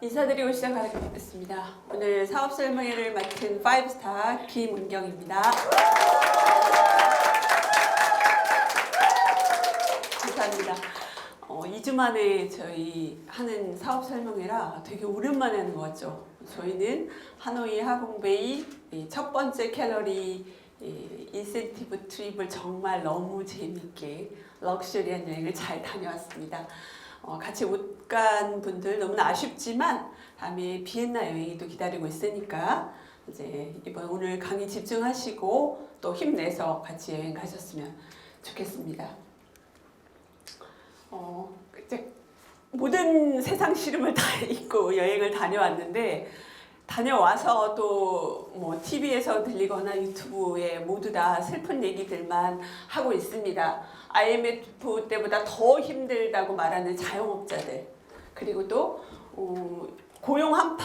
인사드리고 시작하겠습니다. 오늘 사업 설명회를 맡은 5스타 김은경입니다. 감사합니다. 2주 만에 저희 하는 사업 설명회라 되게 오랜만에 하는 것 같죠. 저희는 하노이 하공베이 첫 번째 캘러리 인센티브 트립을 정말 너무 재밌게 럭셔리한 여행을 잘 다녀왔습니다. 같이 못 간 분들 너무나 아쉽지만 다음에 비엔나 여행이 또 기다리고 있으니까 이제 오늘 강의 집중하시고 또 힘내서 같이 여행 가셨으면 좋겠습니다. 이제 모든 세상 시름을 다 잊고 여행을 다녀왔는데 다녀와서 또 뭐 TV에서 들리거나 유튜브에 모두 다 슬픈 얘기들만 하고 있습니다. IMF 때보다 더 힘들다고 말하는 자영업자들, 그리고 또 고용 한파,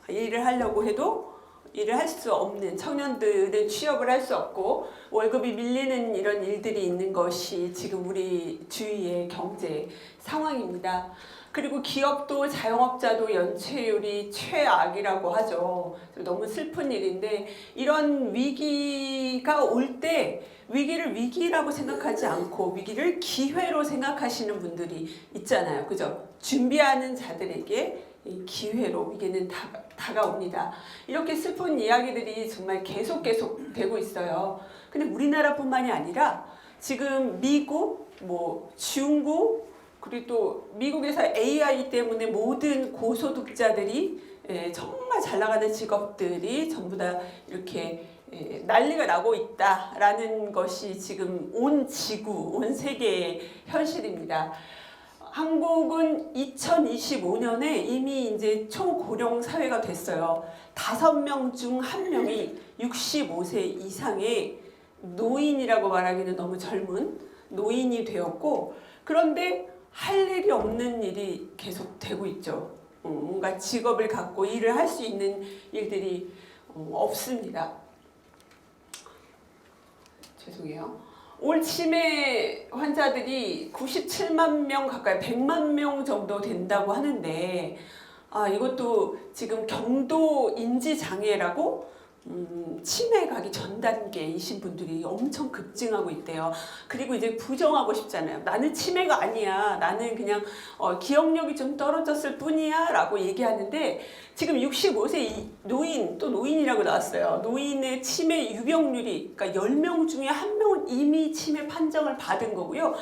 일을 하려고 해도 일을 할 수 없는 청년들은 취업을 할 수 없고 월급이 밀리는 이런 일들이 있는 것이 지금 우리 주위의 경제 상황입니다. 그리고 기업도 자영업자도 연체율이 최악이라고 하죠. 너무 슬픈 일인데 이런 위기가 올 때 위기를 위기라고 생각하지 않고 위기를 기회로 생각하시는 분들이 있잖아요. 그죠? 준비하는 자들에게 이 기회로 위기는 다가옵니다. 이렇게 슬픈 이야기들이 정말 계속 되고 있어요. 근데 우리나라뿐만이 아니라 지금 미국, 중국, 그리고 또 미국에서 AI 때문에 모든 고소득자들이 정말 잘 나가는 직업들이 전부 다 이렇게 난리가 나고 있다라는 것이 지금 온 지구, 온 세계의 현실입니다. 한국은 2025년에 이미 이제 초고령 사회가 됐어요. 5명 중 1명이 65세 이상의 노인이라고 말하기는 너무 젊은 노인이 되었고, 그런데 할 일이 없는 일이 계속 되고 있죠. 뭔가 직업을 갖고 일을 할 수 있는 일들이 없습니다. 죄송해요. 올 치매 환자들이 97만 명 가까이 100만 명 정도 된다고 하는데 이것도 지금 경도 인지 장애라고 치매각이 전 단계이신 분들이 엄청 급증하고 있대요. 그리고 이제 부정하고 싶잖아요. 나는 치매가 아니야. 나는 그냥 기억력이 좀 떨어졌을 뿐이야 라고 얘기하는데 지금 65세 노인, 또 노인이라고 나왔어요. 노인의 치매 유병률이, 그러니까 10명 중에 1명은 이미 치매 판정을 받은 거고요.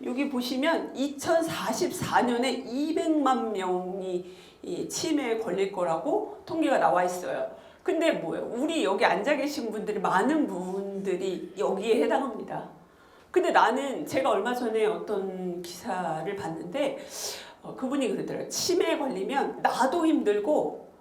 여기 보시면 2044년에 200만 명이 이 치매에 걸릴 거라고 통계가 나와 있어요. 근데 뭐예요? 우리 여기 앉아 계신 분들이 많은 분들이 여기에 해당합니다. 근데 나는 제가 얼마 전에 어떤 기사를 봤는데 그분이 그러더라고요. 치매에 걸리면 나도 힘들고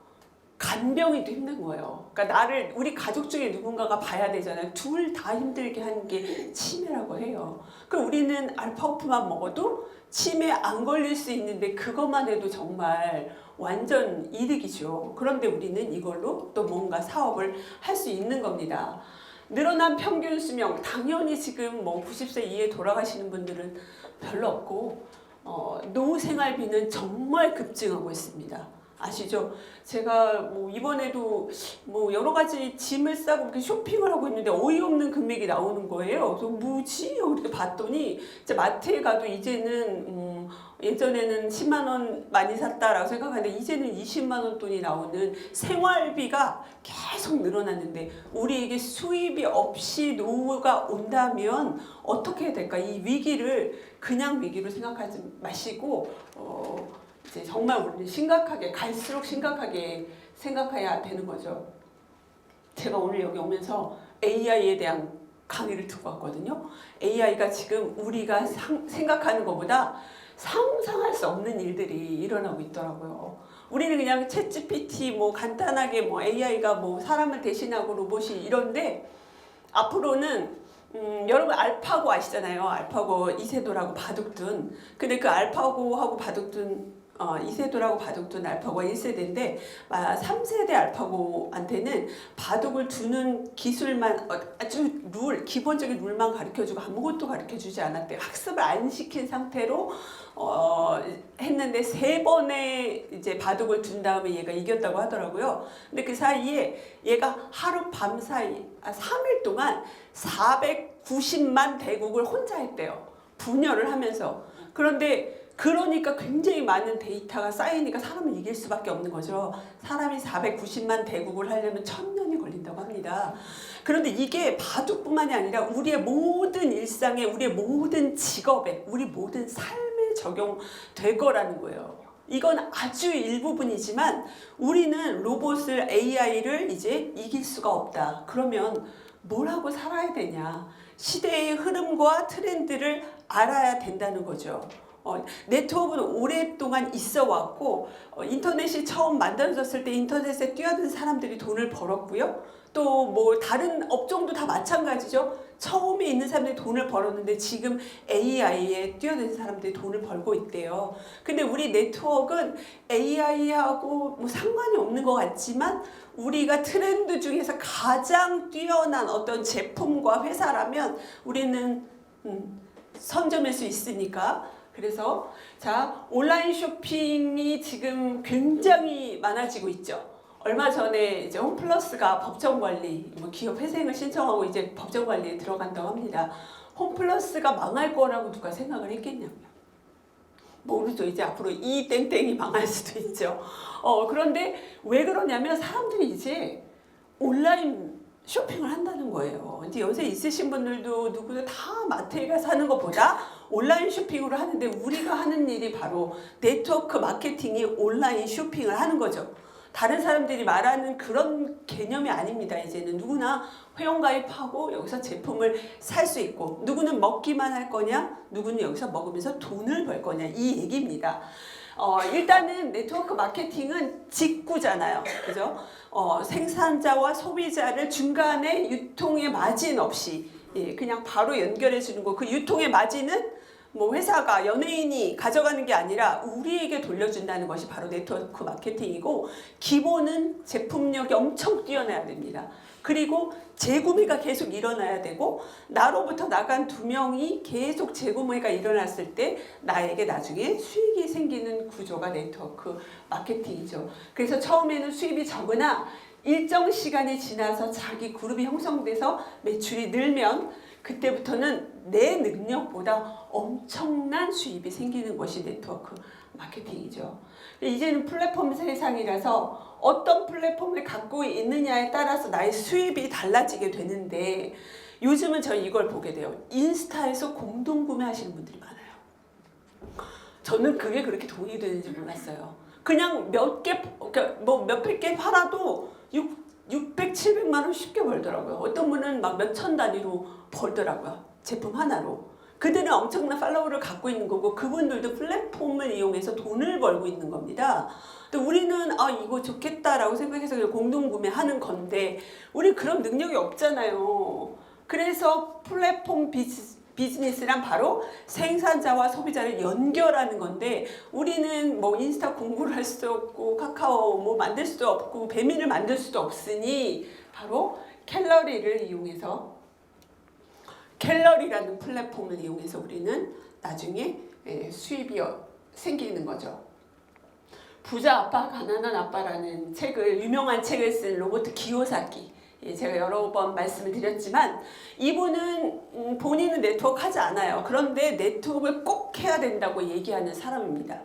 간병이도 힘든 거예요. 그러니까 우리 가족 중에 누군가가 봐야 되잖아요. 둘 다 힘들게 하는 게 치매라고 해요. 그럼 우리는 알파오프만 먹어도 치매 안 걸릴 수 있는데 그것만 해도 정말 완전 이득이죠. 그런데 우리는 이걸로 또 뭔가 사업을 할 수 있는 겁니다. 늘어난 평균 수명, 당연히 지금 90세 이후에 돌아가시는 분들은 별로 없고 노후 생활비는 정말 급증하고 있습니다. 아시죠? 제가 이번에도 여러 가지 짐을 싸고 이렇게 쇼핑을 하고 있는데 어이없는 금액이 나오는 거예요. 그래서 뭐지? 이렇게 봤더니 이제 마트에 가도 이제는 예전에는 10만 원 많이 샀다라고 생각하는데 이제는 20만 원 돈이 나오는 생활비가 계속 늘어났는데 우리에게 수입이 없이 노후가 온다면 어떻게 해야 될까? 이 위기를 그냥 위기로 생각하지 마시고 이제 정말 우리는 심각하게, 갈수록 심각하게 생각해야 되는 거죠. 제가 오늘 여기 오면서 AI에 대한 강의를 듣고 왔거든요. AI가 지금 우리가 생각하는 것보다 상상할 수 없는 일들이 일어나고 있더라고요. 우리는 그냥 챗GPT 간단하게 AI가 사람을 대신하고 로봇이 이런데 앞으로는 여러분 알파고 아시잖아요. 알파고 이세돌하고 바둑둔. 근데 그 알파고하고 바둑둔 이세돌하고 바둑둔 알파고가 1세대인데 3세대 알파고한테는 바둑을 두는 기술만 아주 기본적인 룰만 가르쳐주고 아무것도 가르쳐주지 않았대요. 학습을 안 시킨 상태로 했는데 3번의 이제 바둑을 둔 다음에 얘가 이겼다고 하더라고요. 근데 그 사이에 얘가 하루 밤 사이 3일 동안 490만 대국을 혼자 했대요. 분열을 하면서. 그런데 그러니까 굉장히 많은 데이터가 쌓이니까 사람은 이길 수밖에 없는 거죠. 사람이 490만 대국을 하려면 1000년이 걸린다고 합니다. 그런데 이게 바둑뿐만이 아니라 우리의 모든 일상에, 우리의 모든 직업에, 우리 모든 삶에 적용될 거라는 거예요. 이건 아주 일부분이지만 우리는 로봇을, AI를 이제 이길 수가 없다. 그러면 뭘 하고 살아야 되냐? 시대의 흐름과 트렌드를 알아야 된다는 거죠. 네트워크는 오랫동안 있어 왔고 인터넷이 처음 만들어졌을 때 인터넷에 뛰어든 사람들이 돈을 벌었고요. 또 뭐 다른 업종도 다 마찬가지죠. 처음에 있는 사람들이 돈을 벌었는데 지금 AI에 뛰어든 사람들이 돈을 벌고 있대요. 근데 우리 네트워크는 AI하고 뭐 상관이 없는 것 같지만 우리가 트렌드 중에서 가장 뛰어난 어떤 제품과 회사라면 우리는 선점할 수 있으니까. 그래서 자, 온라인 쇼핑이 지금 굉장히 많아지고 있죠. 얼마 전에 이제 홈플러스가 법정관리, 기업 회생을 신청하고 이제 법정관리에 들어간다고 합니다. 홈플러스가 망할 거라고 누가 생각을 했겠냐고요. 모르죠. 이제 앞으로 이 땡땡이 망할 수도 있죠. 그런데 왜 그러냐면 사람들이 이제 온라인 쇼핑을 한다는 거예요. 이제 연세 있으신 분들도 누구도 다 마트에 가서 사는 것보다 온라인 쇼핑으로 하는데 우리가 하는 일이 바로 네트워크 마케팅이 온라인 쇼핑을 하는 거죠. 다른 사람들이 말하는 그런 개념이 아닙니다. 이제는 누구나 회원가입하고 여기서 제품을 살 수 있고 누구는 먹기만 할 거냐, 누구는 여기서 먹으면서 돈을 벌 거냐 이 얘기입니다. 일단은 네트워크 마케팅은 직구잖아요. 그죠? 생산자와 소비자를 중간에 유통의 마진 없이 그냥 바로 연결해 주는 거. 그 유통의 마진은 뭐 회사가 연예인이 가져가는 게 아니라 우리에게 돌려준다는 것이 바로 네트워크 마케팅이고 기본은 제품력이 엄청 뛰어나야 됩니다. 그리고 재구매가 계속 일어나야 되고 나로부터 나간 2명이 계속 재구매가 일어났을 때 나에게 나중에 수익이 생기는 구조가 네트워크 마케팅이죠. 그래서 처음에는 수입이 적으나 일정 시간이 지나서 자기 그룹이 형성돼서 매출이 늘면 그때부터는 내 능력보다 엄청난 수입이 생기는 것이 네트워크 마케팅이죠. 이제는 플랫폼 세상이라서 어떤 플랫폼을 갖고 있느냐에 따라서 나의 수입이 달라지게 되는데 요즘은 저 이걸 보게 돼요. 인스타에서 공동구매 하시는 분들이 많아요. 저는 그게 그렇게 돈이 되는지 몰랐어요. 그냥 몇백 개 팔아도 600, 700만 원 쉽게 벌더라고요. 어떤 분은 막 몇천 단위로 벌더라고요. 제품 하나로. 그들은 엄청난 팔로워를 갖고 있는 거고 그분들도 플랫폼을 이용해서 돈을 벌고 있는 겁니다. 근데 우리는 이거 좋겠다라고 생각해서 그냥 공동구매하는 건데 우리 그런 능력이 없잖아요. 그래서 플랫폼 비즈니스란 바로 생산자와 소비자를 연결하는 건데 우리는 뭐 인스타 공부를 할 수도 없고 카카오 뭐 만들 수도 없고 배민을 만들 수도 없으니 바로 갤러리라는 플랫폼을 이용해서 우리는 나중에 수입이 생기는 거죠. 부자 아빠 가난한 아빠라는 유명한 책을 쓴 로버트 기요사키, 제가 여러 번 말씀을 드렸지만 이분은 본인은 네트워크 하지 않아요. 그런데 네트워크를 꼭 해야 된다고 얘기하는 사람입니다.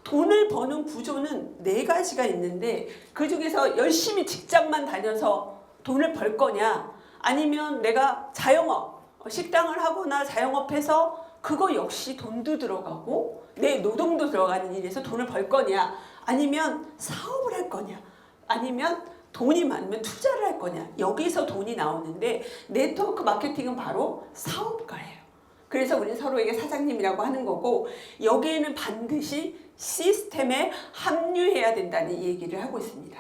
돈을 버는 구조는 4가지가 있는데 그 중에서 열심히 직장만 다녀서 돈을 벌 거냐 아니면 내가 자영업, 식당을 하거나 자영업해서 그거 역시 돈도 들어가고 내 노동도 들어가는 일에서 돈을 벌 거냐 아니면 사업을 할 거냐 아니면 돈이 많으면 투자를 할 거냐 여기서 돈이 나오는데 네트워크 마케팅은 바로 사업가예요. 그래서 우리는 서로에게 사장님이라고 하는 거고 여기에는 반드시 시스템에 합류해야 된다는 얘기를 하고 있습니다.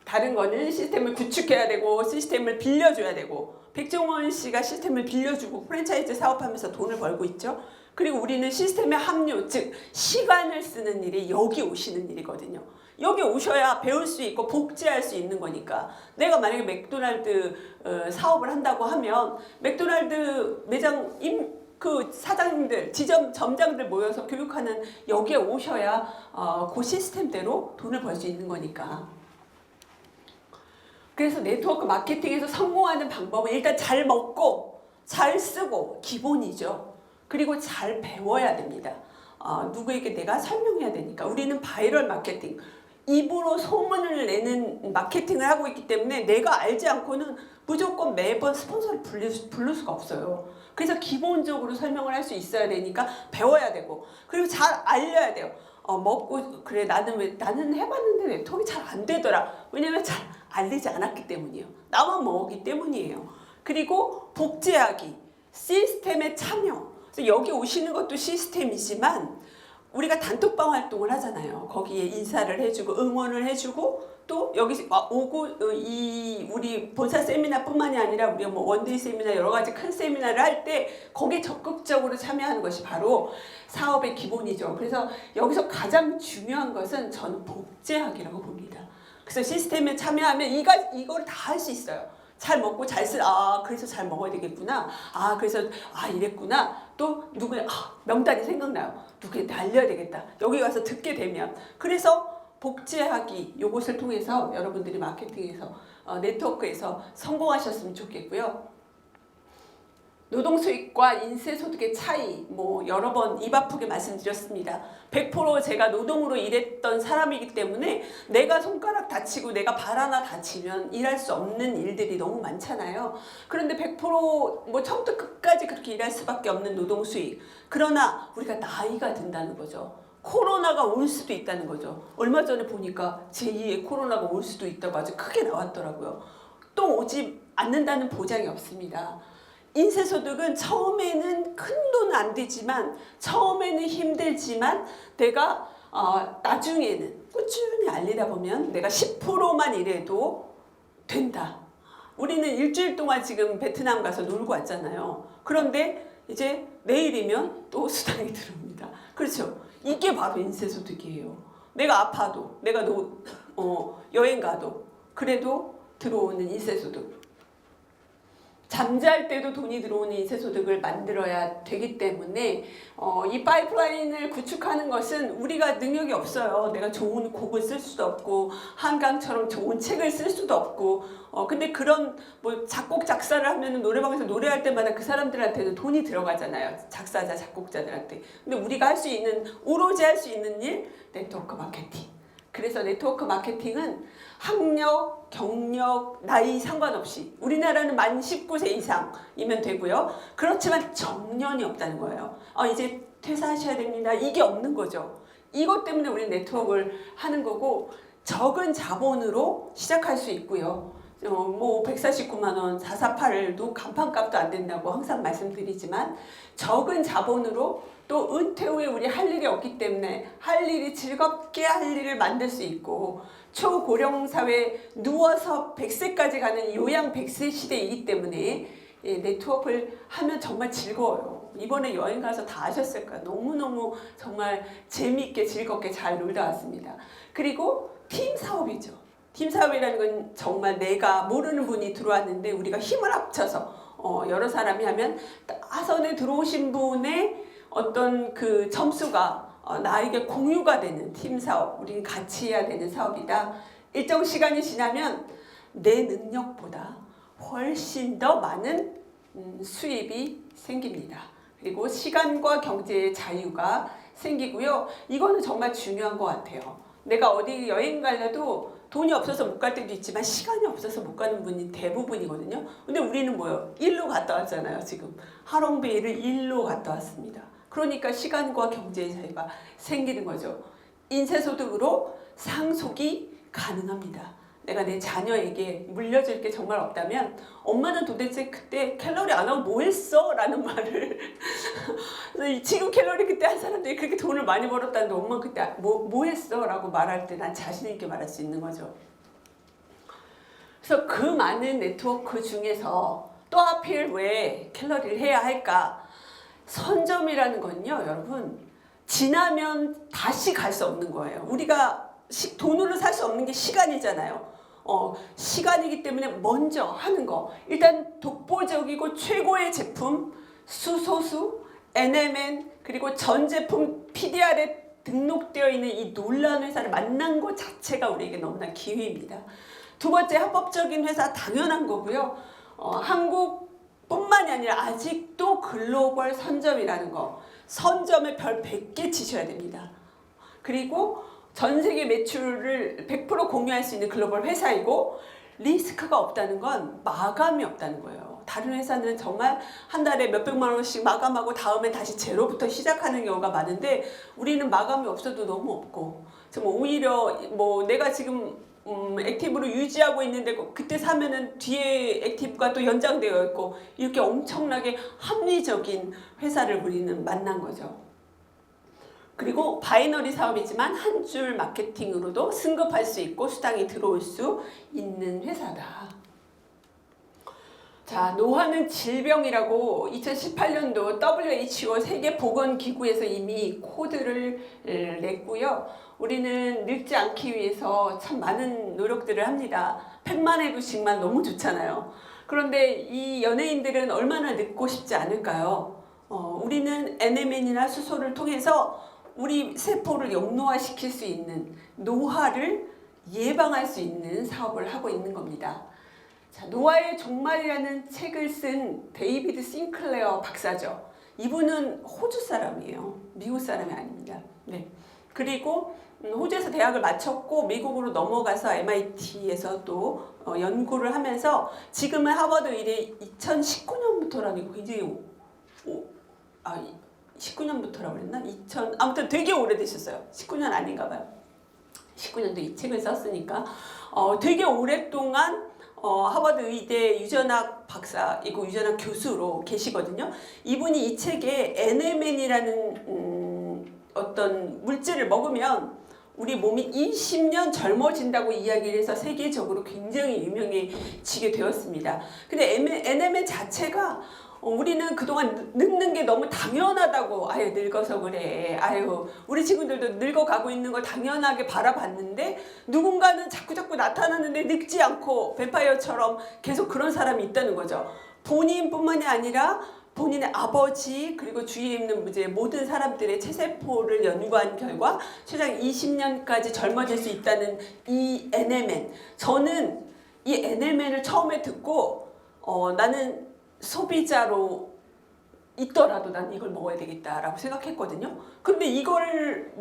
다른 거는 시스템을 구축해야 되고 시스템을 빌려줘야 되고 백종원 씨가 시스템을 빌려주고 프랜차이즈 사업하면서 돈을 벌고 있죠. 그리고 우리는 시스템의 합류, 즉 시간을 쓰는 일이 여기 오시는 일이거든요. 여기 오셔야 배울 수 있고 복제할 수 있는 거니까. 내가 만약에 맥도날드 사업을 한다고 하면 맥도날드 매장 그 사장님들, 점장들 모여서 교육하는 여기에 오셔야 그 시스템대로 돈을 벌 수 있는 거니까. 그래서 네트워크 마케팅에서 성공하는 방법은 일단 잘 먹고 잘 쓰고 기본이죠. 그리고 잘 배워야 됩니다. 누구에게 내가 설명해야 되니까. 우리는 바이럴 마케팅, 입으로 소문을 내는 마케팅을 하고 있기 때문에 내가 알지 않고는 무조건 매번 스폰서를 부를 수가 없어요. 그래서 기본적으로 설명을 할 수 있어야 되니까 배워야 되고, 그리고 잘 알려야 돼요. 먹고 그래 나는 해봤는데 네트워크가 잘 안 되더라. 왜냐면 잘 알리지 않았기 때문이에요. 나만 먹었기 때문이에요. 그리고 복제하기, 시스템에 참여. 그래서 여기 오시는 것도 시스템이지만 우리가 단톡방 활동을 하잖아요. 거기에 인사를 해주고 응원을 해주고 또 여기 오고 우리 본사 세미나뿐만이 아니라 우리가 뭐 원데이 세미나 여러 가지 큰 세미나를 할 때 거기에 적극적으로 참여하는 것이 바로 사업의 기본이죠. 그래서 여기서 가장 중요한 것은 저는 복제하기라고 봅니다. 그래서 시스템에 참여하면 이걸 다 할 수 있어요. 잘 먹고 그래서 잘 먹어야 되겠구나. 그래서 이랬구나. 또 누구의 명단이 생각나요. 누구한테 알려야 되겠다. 여기 와서 듣게 되면. 그래서 복제하기 요것을 통해서 여러분들이 마케팅에서 네트워크에서 성공하셨으면 좋겠고요. 노동수익과 인세소득의 차이 여러 번 입 아프게 말씀드렸습니다. 100% 제가 노동으로 일했던 사람이기 때문에 내가 손가락 다치고 내가 발 하나 다치면 일할 수 없는 일들이 너무 많잖아요. 그런데 100% 처음부터 끝까지 그렇게 일할 수밖에 없는 노동수익. 그러나 우리가 나이가 든다는 거죠. 코로나가 올 수도 있다는 거죠. 얼마 전에 보니까 제2의 코로나가 올 수도 있다고 아주 크게 나왔더라고요. 또 오지 않는다는 보장이 없습니다. 인세소득은 처음에는 큰 돈은 안 되지만 처음에는 힘들지만 내가 나중에는 꾸준히 알리다 보면 내가 10%만 일해도 된다. 우리는 일주일 동안 지금 베트남 가서 놀고 왔잖아요. 그런데 이제 내일이면 또 수당이 들어옵니다. 그렇죠. 이게 바로 인세소득이에요. 내가 아파도 내가 여행 가도 그래도 들어오는 인세소득. 잠잘 때도 돈이 들어오는 인세소득을 만들어야 되기 때문에 이 파이프라인을 구축하는 것은 우리가 능력이 없어요. 내가 좋은 곡을 쓸 수도 없고 한강처럼 좋은 책을 쓸 수도 없고 근데 그런 작곡 작사를 하면 노래방에서 노래할 때마다 그 사람들한테는 돈이 들어가잖아요. 작사자 작곡자들한테. 근데 우리가 할 수 있는 오로지 할 수 있는 일 네트워크 마케팅. 그래서 네트워크 마케팅은 학력, 경력, 나이 상관없이 우리나라는 만 19세 이상이면 되고요. 그렇지만 정년이 없다는 거예요. 이제 퇴사하셔야 됩니다. 이게 없는 거죠. 이것 때문에 우리 네트워크를 하는 거고 적은 자본으로 시작할 수 있고요. 149만 원, 448도 간판값도 안 된다고 항상 말씀드리지만 적은 자본으로 또 은퇴 후에 우리 할 일이 없기 때문에 할 일이 즐겁게 할 일을 만들 수 있고 초고령 사회 누워서 100세까지 가는 요양 100세 시대이기 때문에 네트워크를 하면 정말 즐거워요. 이번에 여행 가서 다 하셨을 거예요. 너무너무 정말 재미있게 즐겁게 잘 놀다 왔습니다. 그리고 팀 사업이죠. 팀 사업이라는 건 정말 내가 모르는 분이 들어왔는데 우리가 힘을 합쳐서 여러 사람이 하면 하선에 들어오신 분의 어떤 그 점수가 나에게 공유가 되는 팀 사업. 우리는 같이 해야 되는 사업이다. 일정 시간이 지나면 내 능력보다 훨씬 더 많은 수입이 생깁니다. 그리고 시간과 경제의 자유가 생기고요. 이거는 정말 중요한 것 같아요. 내가 어디 여행 가려도 돈이 없어서 못 갈 때도 있지만 시간이 없어서 못 가는 분이 대부분이거든요. 근데 우리는 일로 갔다 왔잖아요. 지금 하롱베이를 일로 갔다 왔습니다. 그러니까 시간과 경제의 자유가 생기는 거죠. 인세소득으로 상속이 가능합니다. 내가 내 자녀에게 물려줄 게 정말 없다면 엄마는 도대체 그때 캘러리 안 하고 뭐 했어? 라는 말을 지금 캘러리 그때 한 사람들이 그렇게 돈을 많이 벌었다는데 엄마 그때 뭐 했어? 라고 말할 때 난 자신 있게 말할 수 있는 거죠. 그래서 그 많은 네트워크 중에서 또 하필 왜 캘러리를 해야 할까? 선점이라는 건요, 여러분, 지나면 다시 갈 수 없는 거예요. 우리가 돈으로 살 수 없는 게 시간이잖아요. 시간이기 때문에 먼저 하는 거. 일단 독보적이고 최고의 제품, 수소수, NMN, 그리고 전 제품 PDR에 등록되어 있는 이 놀라운 회사를 만난 것 자체가 우리에게 너무나 기회입니다. 두 번째, 합법적인 회사 당연한 거고요. 한국뿐만이 아니라 아직도 글로벌 선점이라는 거. 선점에 별 100개 치셔야 됩니다. 그리고 전 세계 매출을 100% 공유할 수 있는 글로벌 회사이고, 리스크가 없다는 건 마감이 없다는 거예요. 다른 회사는 정말 한 달에 몇백만 원씩 마감하고 다음에 다시 제로부터 시작하는 경우가 많은데, 우리는 마감이 없어도 너무 없고, 오히려 내가 지금 액티브로 유지하고 있는데 그때 사면은 뒤에 액티브가 또 연장되어 있고, 이렇게 엄청나게 합리적인 회사를 우리는 만난 거죠. 그리고 바이너리 사업이지만 한 줄 마케팅으로도 승급할 수 있고 수당이 들어올 수 있는 회사다. 자, 노화는 질병이라고 2018년도 WHO 세계보건기구에서 이미 코드를 냈고요. 우리는 늙지 않기 위해서 참 많은 노력들을 합니다. 100만 회부씩만 너무 좋잖아요. 그런데 이 연예인들은 얼마나 늙고 싶지 않을까요? 우리는 NMN이나 수소를 통해서 우리 세포를 영노화시킬 수 있는, 노화를 예방할 수 있는 사업을 하고 있는 겁니다. 자, 노화의 종말이라는 책을 쓴 데이비드 싱클레어 박사죠. 이분은 호주 사람이에요. 미국 사람이 아닙니다. 네. 그리고 호주에서 대학을 마쳤고 미국으로 넘어가서 MIT에서 또 연구를 하면서 지금은 하버드 의대 2019년부터라는 굉장히 19년부터라고 그랬나? 아무튼 되게 오래되셨어요. 19년 아닌가 봐요. 19년도 이 책을 썼으니까 되게 오랫동안 하버드 의대 유전학 박사이고 유전학 교수로 계시거든요. 이분이 이 책에 NMN이라는 어떤 물질을 먹으면 우리 몸이 20년 젊어진다고 이야기를 해서 세계적으로 굉장히 유명해지게 되었습니다. 근데 NMN 자체가 우리는 그동안 늙는 게 너무 당연하다고, 아유 늙어서 그래, 아유 우리 친구들도 늙어가고 있는 걸 당연하게 바라봤는데, 누군가는 자꾸자꾸 나타나는데 늙지 않고 뱀파이어처럼 계속 그런 사람이 있다는 거죠. 본인뿐만이 아니라 본인의 아버지 그리고 주위에 있는 이제 모든 사람들의 체세포를 연구한 결과 최장 20년까지 젊어질 수 있다는 이 NMN. 저는 이 NMN을 처음에 듣고 나는 소비자로 있더라도 난 이걸 먹어야 되겠다라고 생각했거든요. 근데 이걸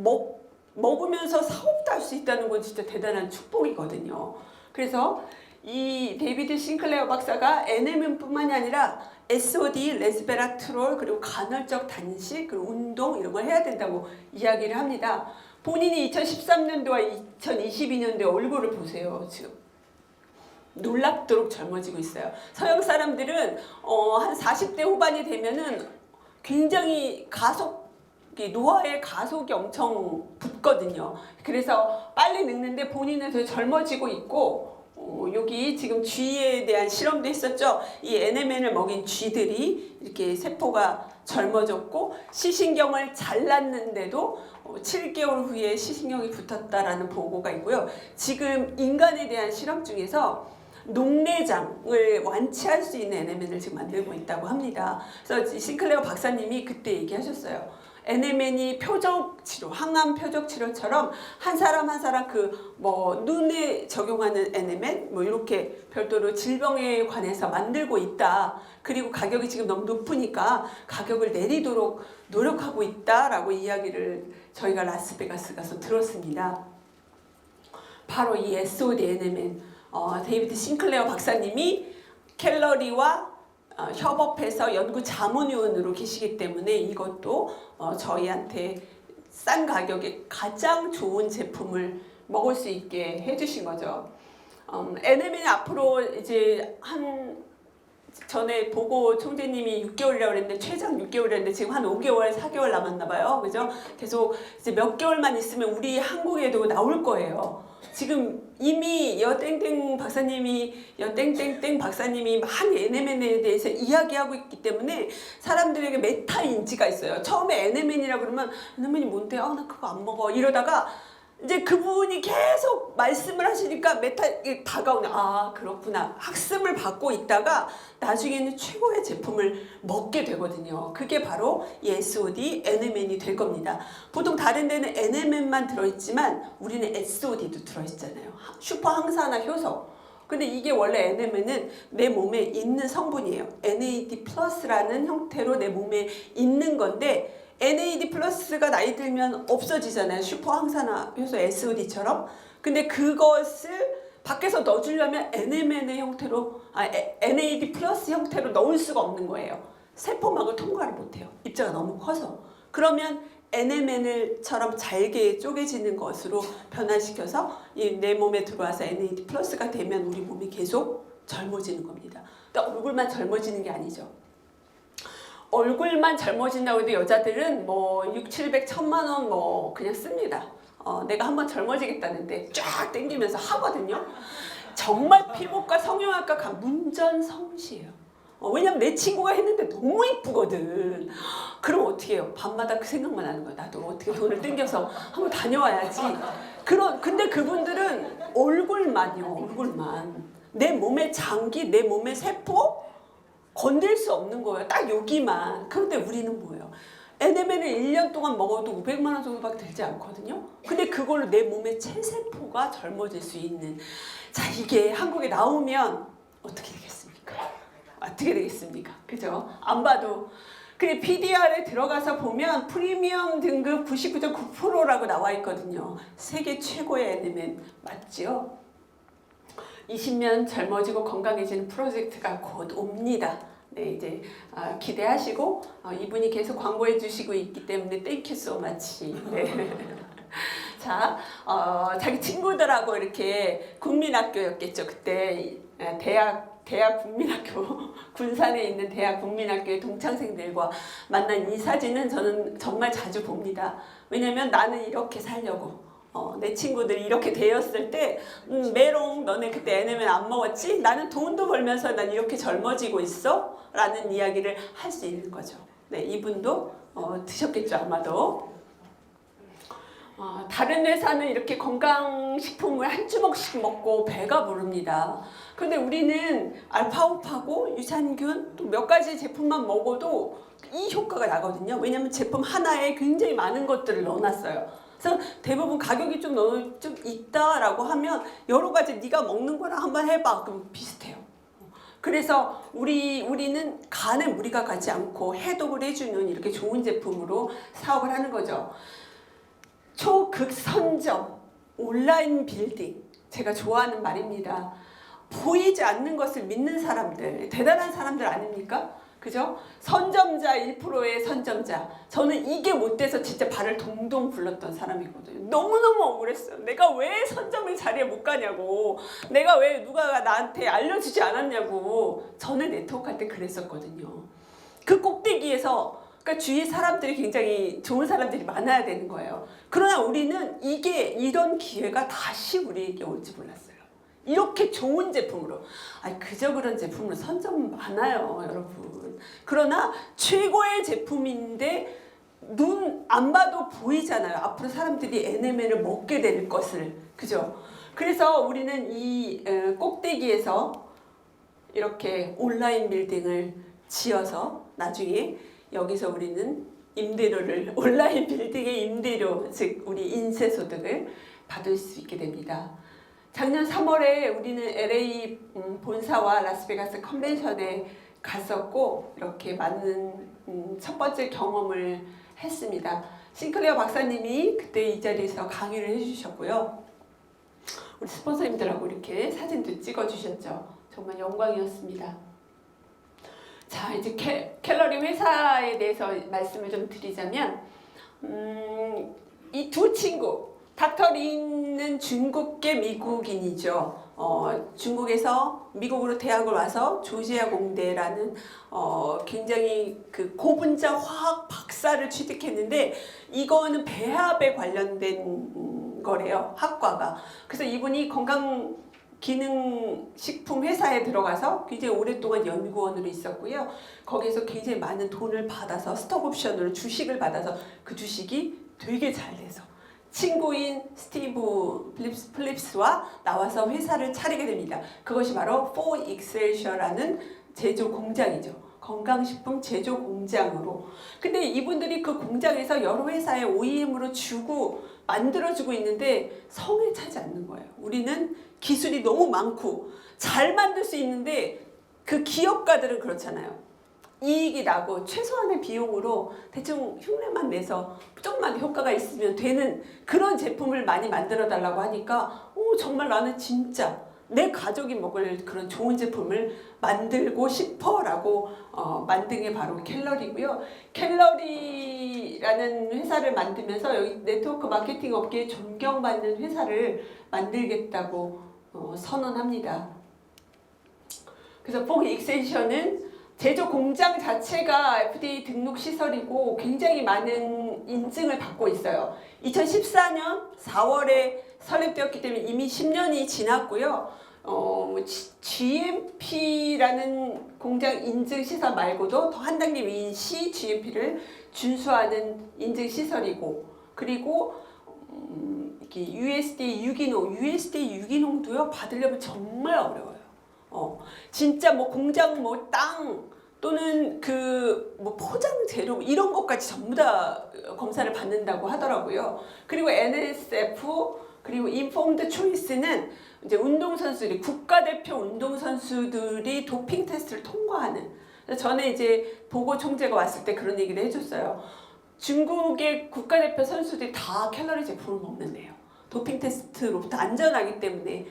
먹으면서 사업도 할 수 있다는 건 진짜 대단한 축복이거든요. 그래서 이 데이비드 싱클레어 박사가 NMN뿐만이 아니라 SOD, 레스베라트롤, 그리고 간헐적 단식, 그리고 운동 이런 걸 해야 된다고 이야기를 합니다. 본인이 2013년도와 2022년도에 얼굴을 보세요. 지금 놀랍도록 젊어지고 있어요. 서양 사람들은 한 40대 후반이 되면은 굉장히 노화의 가속이 엄청 붙거든요. 그래서 빨리 늙는데 본인은 더 젊어지고 있고, 여기 지금 쥐에 대한 실험도 했었죠. 이 NMN을 먹인 쥐들이 이렇게 세포가 젊어졌고 시신경을 잘랐는데도 7개월 후에 시신경이 붙었다라는 보고가 있고요. 지금 인간에 대한 실험 중에서 녹내장을 완치할 수 있는 NMN을 지금 만들고 있다고 합니다. 그래서 싱클레어 박사님이 그때 얘기하셨어요. NMN이 표적치료, 항암 표적치료처럼 한 사람 한 사람 눈에 적용하는 NMN 이렇게 별도로 질병에 관해서 만들고 있다. 그리고 가격이 지금 너무 높으니까 가격을 내리도록 노력하고 있다라고 이야기를 저희가 라스베가스 가서 들었습니다. 바로 이 SOD NMN, 데이비드 싱클레어 박사님이 켈러리와 협업해서 연구 자문위원으로 계시기 때문에 이것도 저희한테 싼 가격에 가장 좋은 제품을 먹을 수 있게 해주신 거죠. NMN이 앞으로 이제 한 전에 보고 총재님이 6개월이라고 그랬는데 최장 6개월이었는데 지금 한 5개월, 4개월 남았나 봐요. 그죠? 계속 이제 몇 개월만 있으면 우리 한국에도 나올 거예요. 지금 이미 여땡땡 박사님이 여땡땡땡 박사님이 많이 NMN에 대해서 이야기하고 있기 때문에 사람들에게 메타 인지가 있어요. 처음에 NMN이라고 그러면 NMN이 뭔데? 아, 나 그거 안 먹어. 이러다가 이제 그분이 계속 말씀을 하시니까 메타에 다가오네. 아, 그렇구나. 학습을 받고 있다가 나중에는 최고의 제품을 먹게 되거든요. 그게 바로 이 SOD, NMN이 될 겁니다. 보통 다른 데는 NMN만 들어있지만 우리는 SOD도 들어있잖아요. 슈퍼 항산화 효소. 근데 이게 원래 NMN은 내 몸에 있는 성분이에요. NAD 플러스라는 형태로 내 몸에 있는 건데 NAD 플러스가 나이 들면 없어지잖아요. 슈퍼 항산화 효소 SOD처럼. 근데 그것을 밖에서 넣어주려면 NMN의 형태로, NAD 플러스 형태로 넣을 수가 없는 거예요. 세포막을 통과를 못해요. 입자가 너무 커서. 그러면 NMN처럼 잘게 쪼개지는 것으로 변화시켜서 내 몸에 들어와서 NAD 플러스가 되면 우리 몸이 계속 젊어지는 겁니다. 그러니까 얼굴만 젊어지는 게 아니죠. 얼굴만 젊어진다고 해도 여자들은 뭐 6, 700, 1000만 원 뭐 그냥 씁니다. 내가 한번 젊어지겠다는데 쫙 땡기면서 하거든요. 정말 피부과 성형외과 문전성시예요. 왜냐면 내 친구가 했는데 너무 이쁘거든. 그럼 어떻게 해요? 밤마다 그 생각만 하는 거야. 나도 어떻게 돈을 땡겨서 한번 다녀와야지. 근데 그분들은 얼굴만요. 얼굴만. 내 몸의 장기, 내 몸의 세포 건들 수 없는 거예요. 딱 여기만. 그런데 우리는 뭐예요? NMN을 1년 동안 먹어도 500만 원 정도밖에 들지 않거든요. 근데 그걸로 내 몸의 체세포가 젊어질 수 있는. 자, 이게 한국에 나오면 어떻게 되겠습니까? 어떻게 되겠습니까? 그죠? 안 봐도. 그래, PDR에 들어가서 보면 프리미엄 등급 99.9%라고 나와 있거든요. 세계 최고의 NMN 맞죠? 20년 젊어지고 건강해지는 프로젝트가 곧 옵니다. 네, 이제 기대하시고 이분이 계속 광고해 주시고 있기 때문에 땡큐 소 마치. 네. 자, 자기 친구들하고 이렇게 국민학교였겠죠. 그때 대학 국민학교 군산에 있는 대학 국민학교의 동창생들과 만난 이 사진은 저는 정말 자주 봅니다. 왜냐면 나는 이렇게 살려고. 내 친구들이 이렇게 되었을 때 메롱 너네 그때 NMN 안 먹었지? 나는 돈도 벌면서 난 이렇게 젊어지고 있어? 라는 이야기를 할 수 있는 거죠. 네, 이분도 드셨겠죠 아마도. 다른 회사는 이렇게 건강식품을 한 주먹씩 먹고 배가 부릅니다. 그런데 우리는 알파오파고 유산균 또 몇 가지 제품만 먹어도 이 효과가 나거든요. 왜냐하면 제품 하나에 굉장히 많은 것들을 넣어놨어요. 그래서 대부분 가격이 좀 있다라고 하면 여러 가지 네가 먹는 거랑 한번 해봐. 그럼 비슷해요. 그래서 우리는 간에 무리가 가지 않고 해독을 해주는 이렇게 좋은 제품으로 사업을 하는 거죠. 초극선점, 온라인 빌딩. 제가 좋아하는 말입니다. 보이지 않는 것을 믿는 사람들, 대단한 사람들 아닙니까? 그죠? 선점자 1%의 선점자. 저는 이게 못 돼서 진짜 발을 동동 굴렀던 사람이거든요. 너무너무 억울했어요. 내가 왜 선점의 자리에 못 가냐고. 내가 왜 누가 나한테 알려주지 않았냐고. 전에 네트워크 할 때 그랬었거든요. 그 꼭대기에서 그러니까 주위 사람들이 굉장히 좋은 사람들이 많아야 되는 거예요. 그러나 우리는 이런 기회가 다시 우리에게 올지 몰랐어요. 이렇게 좋은 제품으로. 그저 그런 제품으로 선점 많아요, 여러분. 그러나 최고의 제품인데 눈 안 봐도 보이잖아요. 앞으로 사람들이 NMN을 먹게 될 것을. 그죠? 그래서 우리는 이 꼭대기에서 이렇게 온라인 빌딩을 지어서 나중에 여기서 우리는 임대료를 온라인 빌딩의 임대료, 즉 우리 인세소득을 받을 수 있게 됩니다. 작년 3월에 우리는 LA 본사와 라스베가스 컨벤션에 갔었고 이렇게 많은 첫 번째 경험을 했습니다. 싱클레어 박사님이 그때 이 자리에서 강의를 해주셨고요. 우리 스폰서님들하고 이렇게 사진도 찍어주셨죠. 정말 영광이었습니다. 자, 이제 캘러리 회사에 대해서 말씀을 좀 드리자면 이 두 친구 닥터 리는 중국계 미국인이죠. 중국에서 미국으로 대학을 와서 조지아 공대라는 굉장히 그 고분자 화학 박사를 취득했는데 이거는 배합에 관련된 거래요. 학과가. 그래서 이분이 건강 기능식품 회사에 들어가서 굉장히 오랫동안 연구원으로 있었고요. 거기에서 굉장히 많은 돈을 받아서 스톡 옵션으로 주식을 받아서 그 주식이 되게 잘 돼서 친구인 스티브 플립스와 나와서 회사를 차리게 됩니다. 그것이 바로 4Excelsior라는 제조 공장이죠. 건강식품 제조 공장으로. 근데 이분들이 그 공장에서 여러 회사에 OEM으로 주고 만들어주고 있는데 성에 차지 않는 거예요. 우리는 기술이 너무 많고 잘 만들 수 있는데 그 기업가들은 그렇잖아요. 이익이 나고 최소한의 비용으로 대충 흉내만 내서 조금만 효과가 있으면 되는 그런 제품을 많이 만들어 달라고 하니까 정말 나는 진짜 내 가족이 먹을 그런 좋은 제품을 만들고 싶어라고 만든 게 바로 캘러리고요. 캘러리라는 회사를 만들면서 여기 네트워크 마케팅 업계에 존경받는 회사를 만들겠다고 선언합니다. 그래서 4Excelsior는 제조 공장 자체가 FDA 등록 시설이고 굉장히 많은 인증을 받고 있어요. 2014년 4월에 설립되었기 때문에 이미 10년이 지났고요. GMP라는 공장 인증 시설 말고도 더 한 단계 위인 CGMP를 준수하는 인증 시설이고, 그리고 이렇게 USDA 유기농도요 받으려면 정말 어려워요. 진짜 뭐 공장 뭐 땅 또는 그 뭐 포장 재료 이런 것까지 전부 다 검사를 받는다고 하더라고요. 그리고 NSF 그리고 인폼드 초이스는 이제 운동선수들이 국가대표 운동선수들이 도핑 테스트를 통과하는. 전에 이제 보고 총재가 왔을 때 그런 얘기를 해줬어요. 중국의 국가대표 선수들이 다 캘러리 제품을 먹는데요. 도핑 테스트로부터 안전하기 때문에.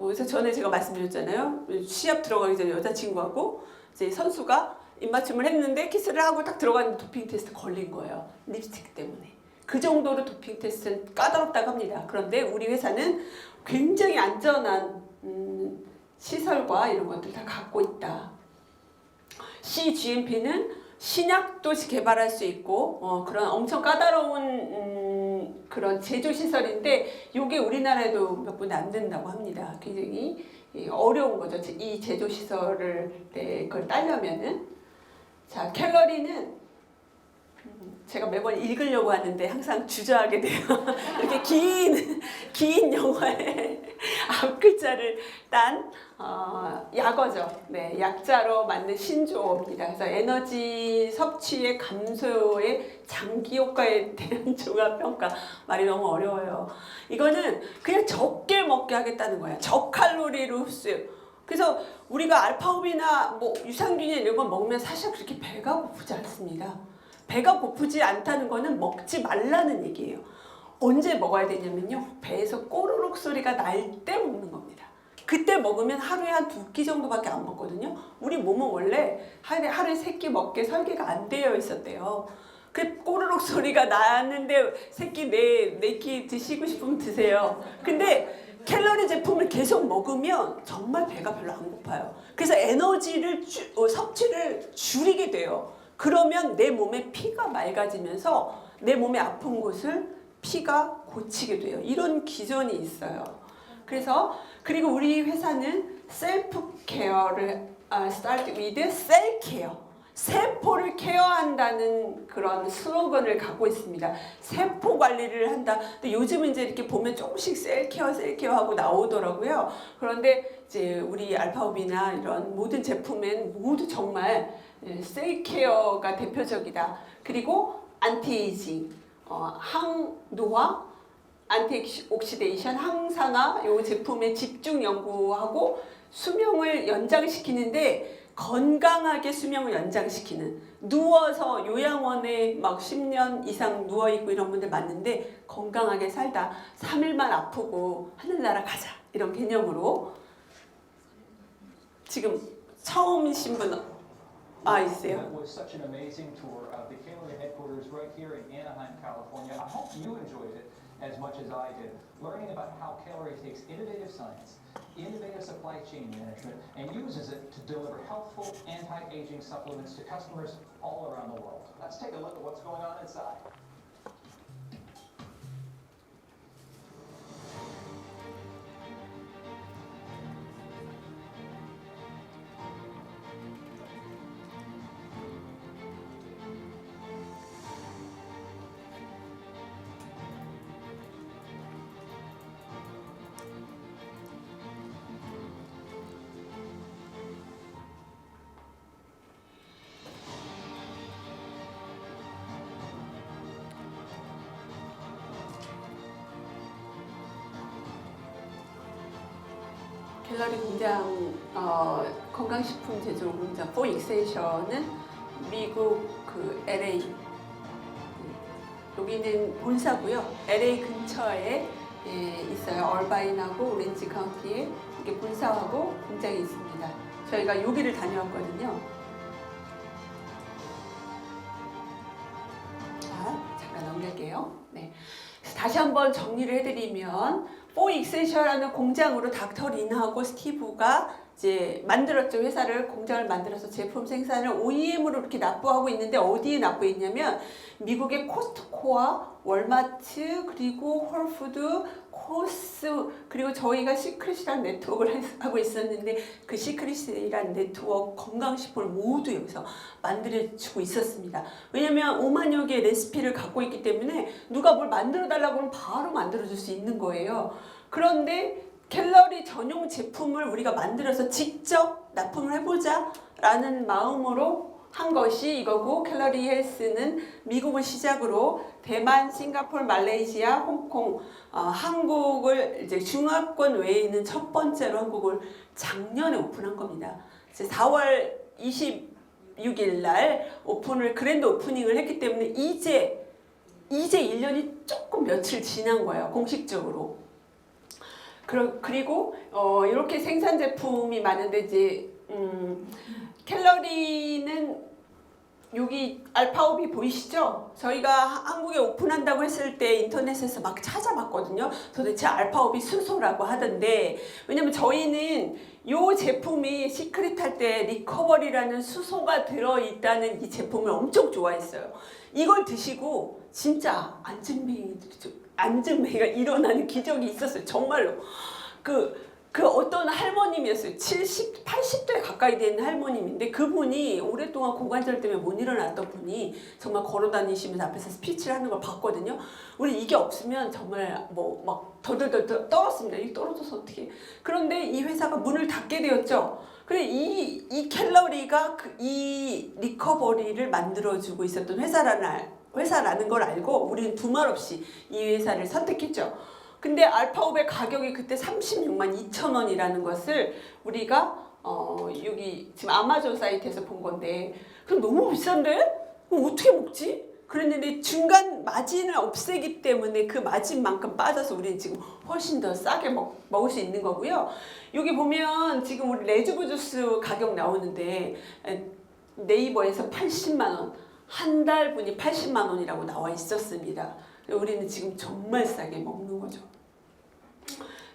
그래서 전에 제가 말씀드렸잖아요. 시합 들어가기 전에 여자친구하고 이제 선수가 입맞춤을 했는데 키스를 하고 딱 들어갔는데 도핑 테스트 걸린 거예요. 립스틱 때문에. 그 정도로 도핑 테스트는 까다롭다고 합니다. 그런데 우리 회사는 굉장히 안전한 시설과 이런 것들 다 갖고 있다. CGMP는 신약도 개발할 수 있고 그런 엄청 까다로운 그런 제조 시설인데 이게 우리나라에도 몇 군데 안 된다고 합니다. 굉장히 어려운 거죠. 이 제조 시설을 그걸 따려면은. 자, 캘러리는 제가 매번 읽으려고 하는데 항상 주저하게 돼요. 이렇게 긴 영어에 앞 글자를 딴 약어죠. 네, 약자로 만든 신조어입니다. 그래서 에너지 섭취의 감소의 장기 효과에 대한 종합평가. 말이 너무 어려워요. 이거는 그냥 적게 먹게 하겠다는 거예요. 저칼로리로 흡수. 그래서 우리가 알파오비나 뭐 유산균이나 이런 거 먹으면 사실 그렇게 배가 고프지 않습니다. 배가 고프지 않다는 거는 먹지 말라는 얘기예요. 언제 먹어야 되냐면요. 배에서 꼬르륵 소리가 날 때 먹는 겁니다. 그때 먹으면 하루에 한 2끼 정도밖에 안 먹거든요. 우리 몸은 원래 하루에 3끼 먹게 설계가 안 되어 있었대요. 그 꼬르륵 소리가 나는데 3끼, 4끼 드시고 싶으면 드세요. 근데 캘러리 제품을 계속 먹으면 정말 배가 별로 안 고파요. 그래서 에너지를 섭취를 줄이게 돼요. 그러면 내 몸에 피가 맑아지면서 내 몸의 아픈 곳을 피가 고치게 돼요. 이런 기전이 있어요. 그리고 우리 회사는 셀프 케어를 start with cell care. 세포를 케어한다는 그런 슬로건을 갖고 있습니다. 세포 관리를 한다. 근데 요즘은 이제 이렇게 보면 조금씩 셀케어 하고 나오더라고요. 그런데 이제 우리 알파오비나 이런 모든 제품엔 모두 정말 셀케어가 대표적이다. 그리고 안티에이징, 항노화, 안티옥시데이션, 항산화 요 제품에 집중 연구하고 수명을 연장시키는데 건강하게 수명을 연장시키는, 누워서 요양원에 막 10년 이상 누워있고 이런 분들 많은데 건강하게 살다 3일만 아프고 하늘나라 가자 이런 개념으로. 지금 처음이신 분 있어요? It was such an amazing tour of the Caley headquarters right here in Anaheim, California. I hope you enjoyed it. as much as I did, learning about how Calorie takes innovative science, innovative supply chain management, and uses it to deliver healthful anti-aging supplements to customers all around the world. Let's take a look at what's going on inside. 갤러리 공장 건강식품 제조 공장 포익센션은 미국 그 LA 여기는 본사고요. LA 근처에 있어요. 얼바인하고 오렌지 카운티에 이렇게 본사하고 공장이 있습니다. 저희가 여기를 다녀왔거든요. 자, 잠깐 넘길게요. 네. 다시 한번 정리를 해드리면 포익센션이라는 공장으로 닥터 린하고 스티브가 이제 만들었죠. 회사를 공장을 만들어서 제품 생산을 OEM으로 이렇게 납부하고 있는데 어디에 납부했냐면 미국의 코스트코와 월마트 그리고 홀푸드 코스 그리고 저희가 시크릿이라는 네트워크를 하고 있었는데 그 시크릿이라는 네트워크 건강식품을 모두 여기서 만들어주고 있었습니다. 왜냐면 5만여 개의 레시피를 갖고 있기 때문에 누가 뭘 만들어 달라고 하면 바로 만들어줄 수 있는 거예요. 그런데 캘러리 전용 제품을 우리가 만들어서 직접 납품을 해보자 라는 마음으로 한 것이 이거고 캘러리 헬스는 미국을 시작으로 대만, 싱가포르, 말레이시아, 홍콩, 한국을 이제 중화권 외에 있는 첫 번째로 한국을 작년에 오픈한 겁니다. 이제 4월 26일 날 오픈을 그랜드 오프닝을 했기 때문에 이제 1년이 조금 며칠 지난 거예요. 공식적으로. 그리고 이렇게 생산 제품이 많은데 이제 캘러리는 여기 알파오비 보이시죠? 저희가 한국에 오픈한다고 했을 때 인터넷에서 막 찾아봤거든요. 도대체 알파오비 수소라고 하던데 왜냐면 저희는 이 제품이 시크릿 할 때 리커버리라는 수소가 들어있다는 이 제품을 엄청 좋아했어요. 이걸 드시고 진짜 안진뱅이가 일어나는 기적이 있었어요. 정말로. 그 어떤 할머님이었어요. 70, 80대 가까이 된 할머님인데 그분이 오랫동안 고관절 때문에 못 일어났던 분이 정말 걸어 다니시면서 앞에서 스피치를 하는 걸 봤거든요. 우리 이게 없으면 정말 뭐 막 덜덜덜 떨었습니다. 이 떨어져서 어떻게. 그런데 이 회사가 문을 닫게 되었죠. 그래 이 캘러리가 이 리커버리를 만들어주고 있었던 회사라는 걸 알고 우리는 두말 없이 이 회사를 선택했죠. 근데 알파오의 가격이 그때 36만 2천 원이라는 것을 우리가 여기 지금 아마존 사이트에서 본 건데 그럼 너무 비싼데? 그럼 어떻게 먹지? 그랬는데 중간 마진을 없애기 때문에 그 마진만큼 빠져서 우리는 지금 훨씬 더 싸게 먹을 수 있는 거고요. 여기 보면 지금 우리 레즈브 주스 가격 나오는데 네이버에서 80만 원, 한 달분이 80만 원이라고 나와 있었습니다. 우리는 지금 정말 싸게 먹는 거죠.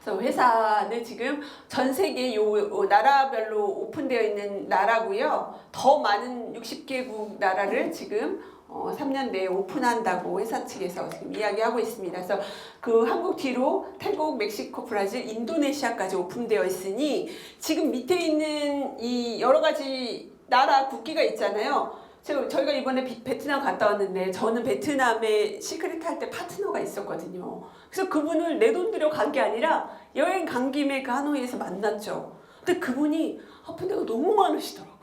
그래서 회사는 지금 전 세계 요 나라별로 오픈되어 있는 나라고요. 더 많은 60개국 나라를 지금 3년 내에 오픈한다고 회사 측에서 지금 이야기하고 있습니다. 그래서 그 한국 뒤로 태국, 멕시코, 브라질, 인도네시아까지 오픈되어 있으니 지금 밑에 있는 이 여러 가지 나라 국기가 있잖아요. 저희가 이번에 베트남 갔다 왔는데 저는 베트남에 시크릿 할 때 파트너가 있었거든요. 그래서 그분을 내 돈 들여 간 게 아니라 여행 간 김에 그 하노이에서 만났죠. 근데 그분이 아픈 데가 너무 많으시더라고요.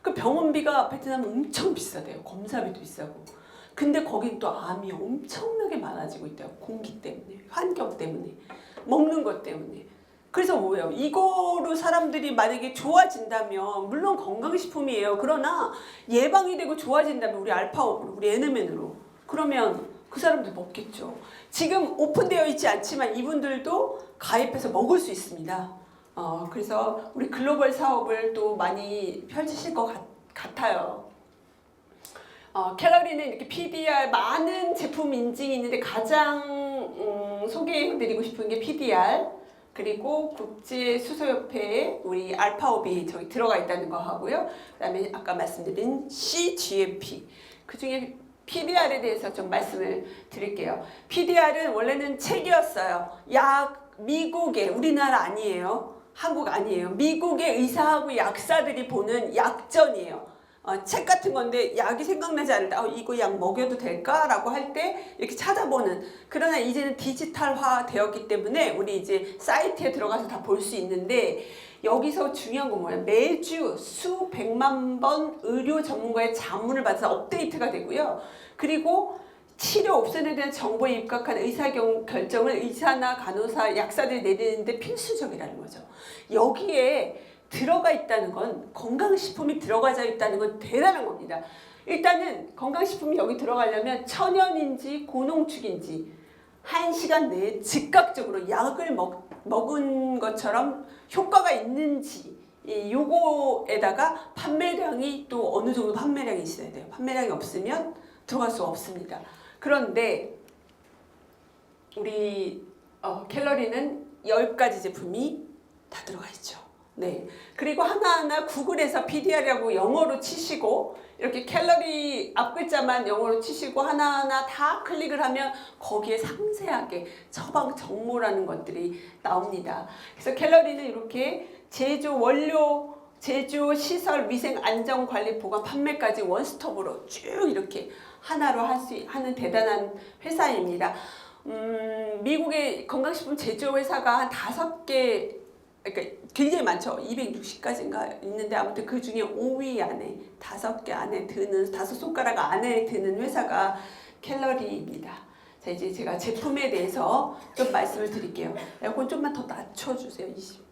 그 병원비가 베트남은 엄청 비싸대요. 검사비도 비싸고. 근데 거긴 또 암이 엄청나게 많아지고 있대요. 공기 때문에, 환경 때문에, 먹는 것 때문에. 그래서 뭐예요? 이거로 사람들이 만약에 좋아진다면 물론 건강식품이에요. 그러나 예방이 되고 좋아진다면 우리 알파오브로 우리 에너맨으로 그러면 그 사람들 먹겠죠. 지금 오픈되어 있지 않지만 이분들도 가입해서 먹을 수 있습니다. 그래서 우리 글로벌 사업을 또 많이 펼치실 것 같아요. 캘러리는 이렇게 PDR 많은 제품 인증이 있는데 가장 소개해드리고 싶은 게 PDR 그리고 국제수소협회에 우리 알파오비 저기 들어가 있다는 거 하고요. 그다음에 아까 말씀드린 CGMP 그 중에 PDR에 대해서 좀 말씀을 드릴게요. PDR은 원래는 책이었어요. 미국의 우리나라 아니에요. 한국 아니에요. 미국의 의사하고 약사들이 보는 약전이에요. 책 같은 건데 약이 생각나지 않을 때 이거 약 먹여도 될까? 라고 할 때 이렇게 찾아보는 그러나 이제는 디지털화 되었기 때문에 우리 이제 사이트에 들어가서 다 볼 수 있는데 여기서 중요한 건 뭐예요? 매주 수백만 번 의료 전문가의 자문을 받아서 업데이트가 되고요. 그리고 치료 옵션에 대한 정보에 입각한 의사결정을 의사나 간호사, 약사들이 내리는데 필수적이라는 거죠. 여기에 들어가 있다는 건 건강식품이 들어가져 있다는 건 대단한 겁니다. 일단은 건강식품이 여기 들어가려면 천연인지 고농축인지 1시간 내에 즉각적으로 약을 먹은 것처럼 효과가 있는지 요거에다가 판매량이 또 어느 정도 판매량이 있어야 돼요. 판매량이 없으면 들어갈 수 없습니다. 그런데 우리 캘러리는 10가지 제품이 다 들어가 있죠. 네. 그리고 하나하나 구글에서 PDR이라고 영어로 치시고 이렇게 캘러리 앞글자만 영어로 치시고 하나하나 다 클릭을 하면 거기에 상세하게 처방 정보라는 것들이 나옵니다. 그래서 캘러리는 이렇게 제조 원료 제조, 시설, 위생, 안전, 관리, 보관, 판매까지 원스톱으로 쭉 이렇게 하나로 하는 대단한 회사입니다. 미국의 건강식품 제조 회사가 한 5개, 그러니까 굉장히 많죠. 260가지인가 있는데 아무튼 그 중에 5위 안에 5개 안에 드는 5손가락 안에 드는 회사가 캘러리입니다. 자 이제 제가 제품에 대해서 좀 말씀을 드릴게요. 에어컨 좀만 더 낮춰주세요. 20.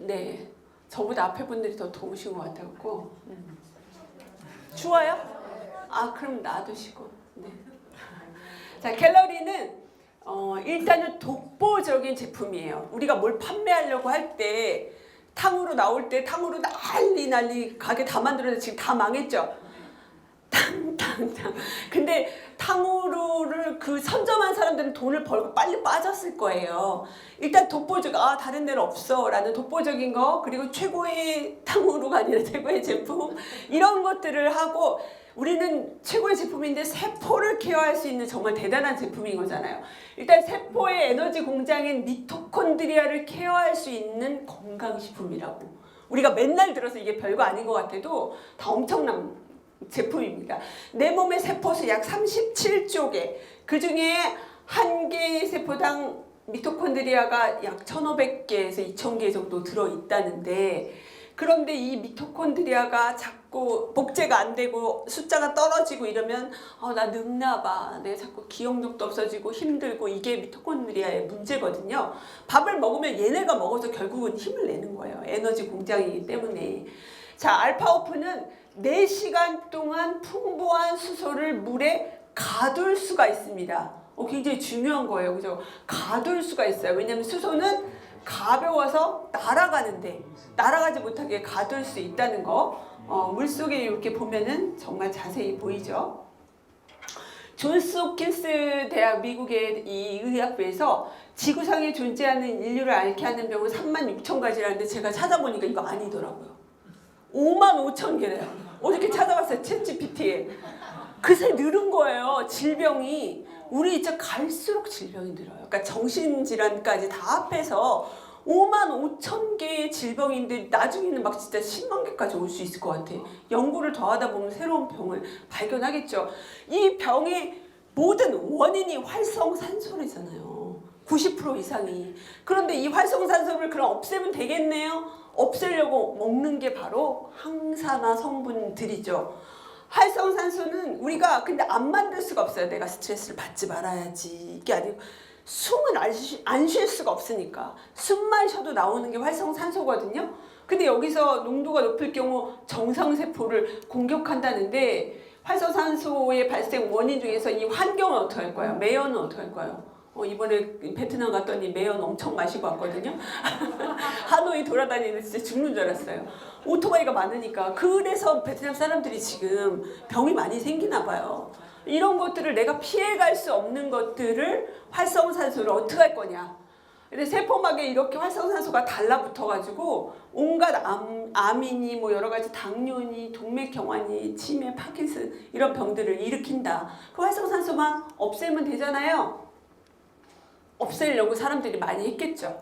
네, 저보다 앞에 분들이 더 더우신 것 같았고. 추워요? 그럼 놔두시고. 네. 자, 캘러리는 일단은 독보적인 제품이에요. 우리가 뭘 판매하려고 할 때 탕후루 나올 때 탕후루 난리 가게 다 만들어서 지금 다 망했죠. 탕탕탕. 근데 탕후루를 그 선점한 사람들은 돈을 벌고 빨리 빠졌을 거예요. 일단 독보적, 다른 데는 없어 라는 독보적인 거, 그리고 최고의 탕후루가 아니라 최고의 제품, 이런 것들을 하고 우리는 최고의 제품인데 세포를 케어할 수 있는 정말 대단한 제품인 거잖아요. 일단 세포의 에너지 공장인 미토콘드리아를 케어할 수 있는 건강식품이라고. 우리가 맨날 들어서 이게 별거 아닌 것 같아도 다 엄청난 제품입니다. 내 몸의 세포수 약 37조 개, 그 중에 한 개의 세포당 미토콘드리아가 약 1,500개에서 2,000개 정도 들어있다는데, 그런데 이 미토콘드리아가 자꾸 복제가 안 되고 숫자가 떨어지고 이러면 나 늙나 봐. 내가 자꾸 기억력도 없어지고 힘들고, 이게 미토콘드리아의 문제거든요. 밥을 먹으면 얘네가 먹어서 결국은 힘을 내는 거예요. 에너지 공장이기 때문에. 자, 알파오프는 4시간 동안 풍부한 수소를 물에 가둘 수가 있습니다. 굉장히 중요한 거예요. 그죠? 가둘 수가 있어요. 왜냐면 수소는 가벼워서 날아가는데 날아가지 못하게 가둘 수 있다는 거. 물속에 이렇게 보면은 정말 자세히 보이죠? 존스 홉킨스 대학 미국의 이 의학부에서 지구상에 존재하는 인류를 앓게 하는 병은 36,000가지라는데 제가 찾아보니까 이거 아니더라고요. 55,000개래요. 어저께 찾아봤어요. 챗GPT에. 그새 늘은 거예요. 질병이. 우리 이제 갈수록 질병이 늘어요. 그러니까 정신질환까지 다 합해서 55,000개의 질병인데 나중에는 막 진짜 10만 개까지 올 수 있을 것 같아. 연구를 더 하다 보면 새로운 병을 발견하겠죠. 이 병의 모든 원인이 활성산소래잖아요. 90% 이상이. 그런데 이 활성산소를 그럼 없애면 되겠네요? 없애려고 먹는 게 바로 항산화 성분들이죠. 활성산소는 우리가 근데 안 만들 수가 없어요. 내가 스트레스를 받지 말아야지. 이게 아니고 숨을 안 쉴 수가 없으니까. 숨만 쉬어도 나오는 게 활성산소거든요. 근데 여기서 농도가 높을 경우 정상세포를 공격한다는데, 활성산소의 발생 원인 중에서 이 환경은 어떻게 할 거예요? 매연은 어떻게 할 거예요? 이번에 베트남 갔더니 매연 엄청 마시고 왔거든요. 하노이 돌아다니는데 진짜 죽는 줄 알았어요. 오토바이가 많으니까. 그래서 베트남 사람들이 지금 병이 많이 생기나 봐요. 이런 것들을 내가 피해갈 수 없는 것들을 활성산소를 어떻게 할 거냐. 근데 세포막에 이렇게 활성산소가 달라붙어가지고 온갖 암이니 뭐 여러 가지 당뇨니 동맥경화니 치매, 파킨슨 이런 병들을 일으킨다. 그 활성산소만 없애면 되잖아요. 없애려고 사람들이 많이 했겠죠.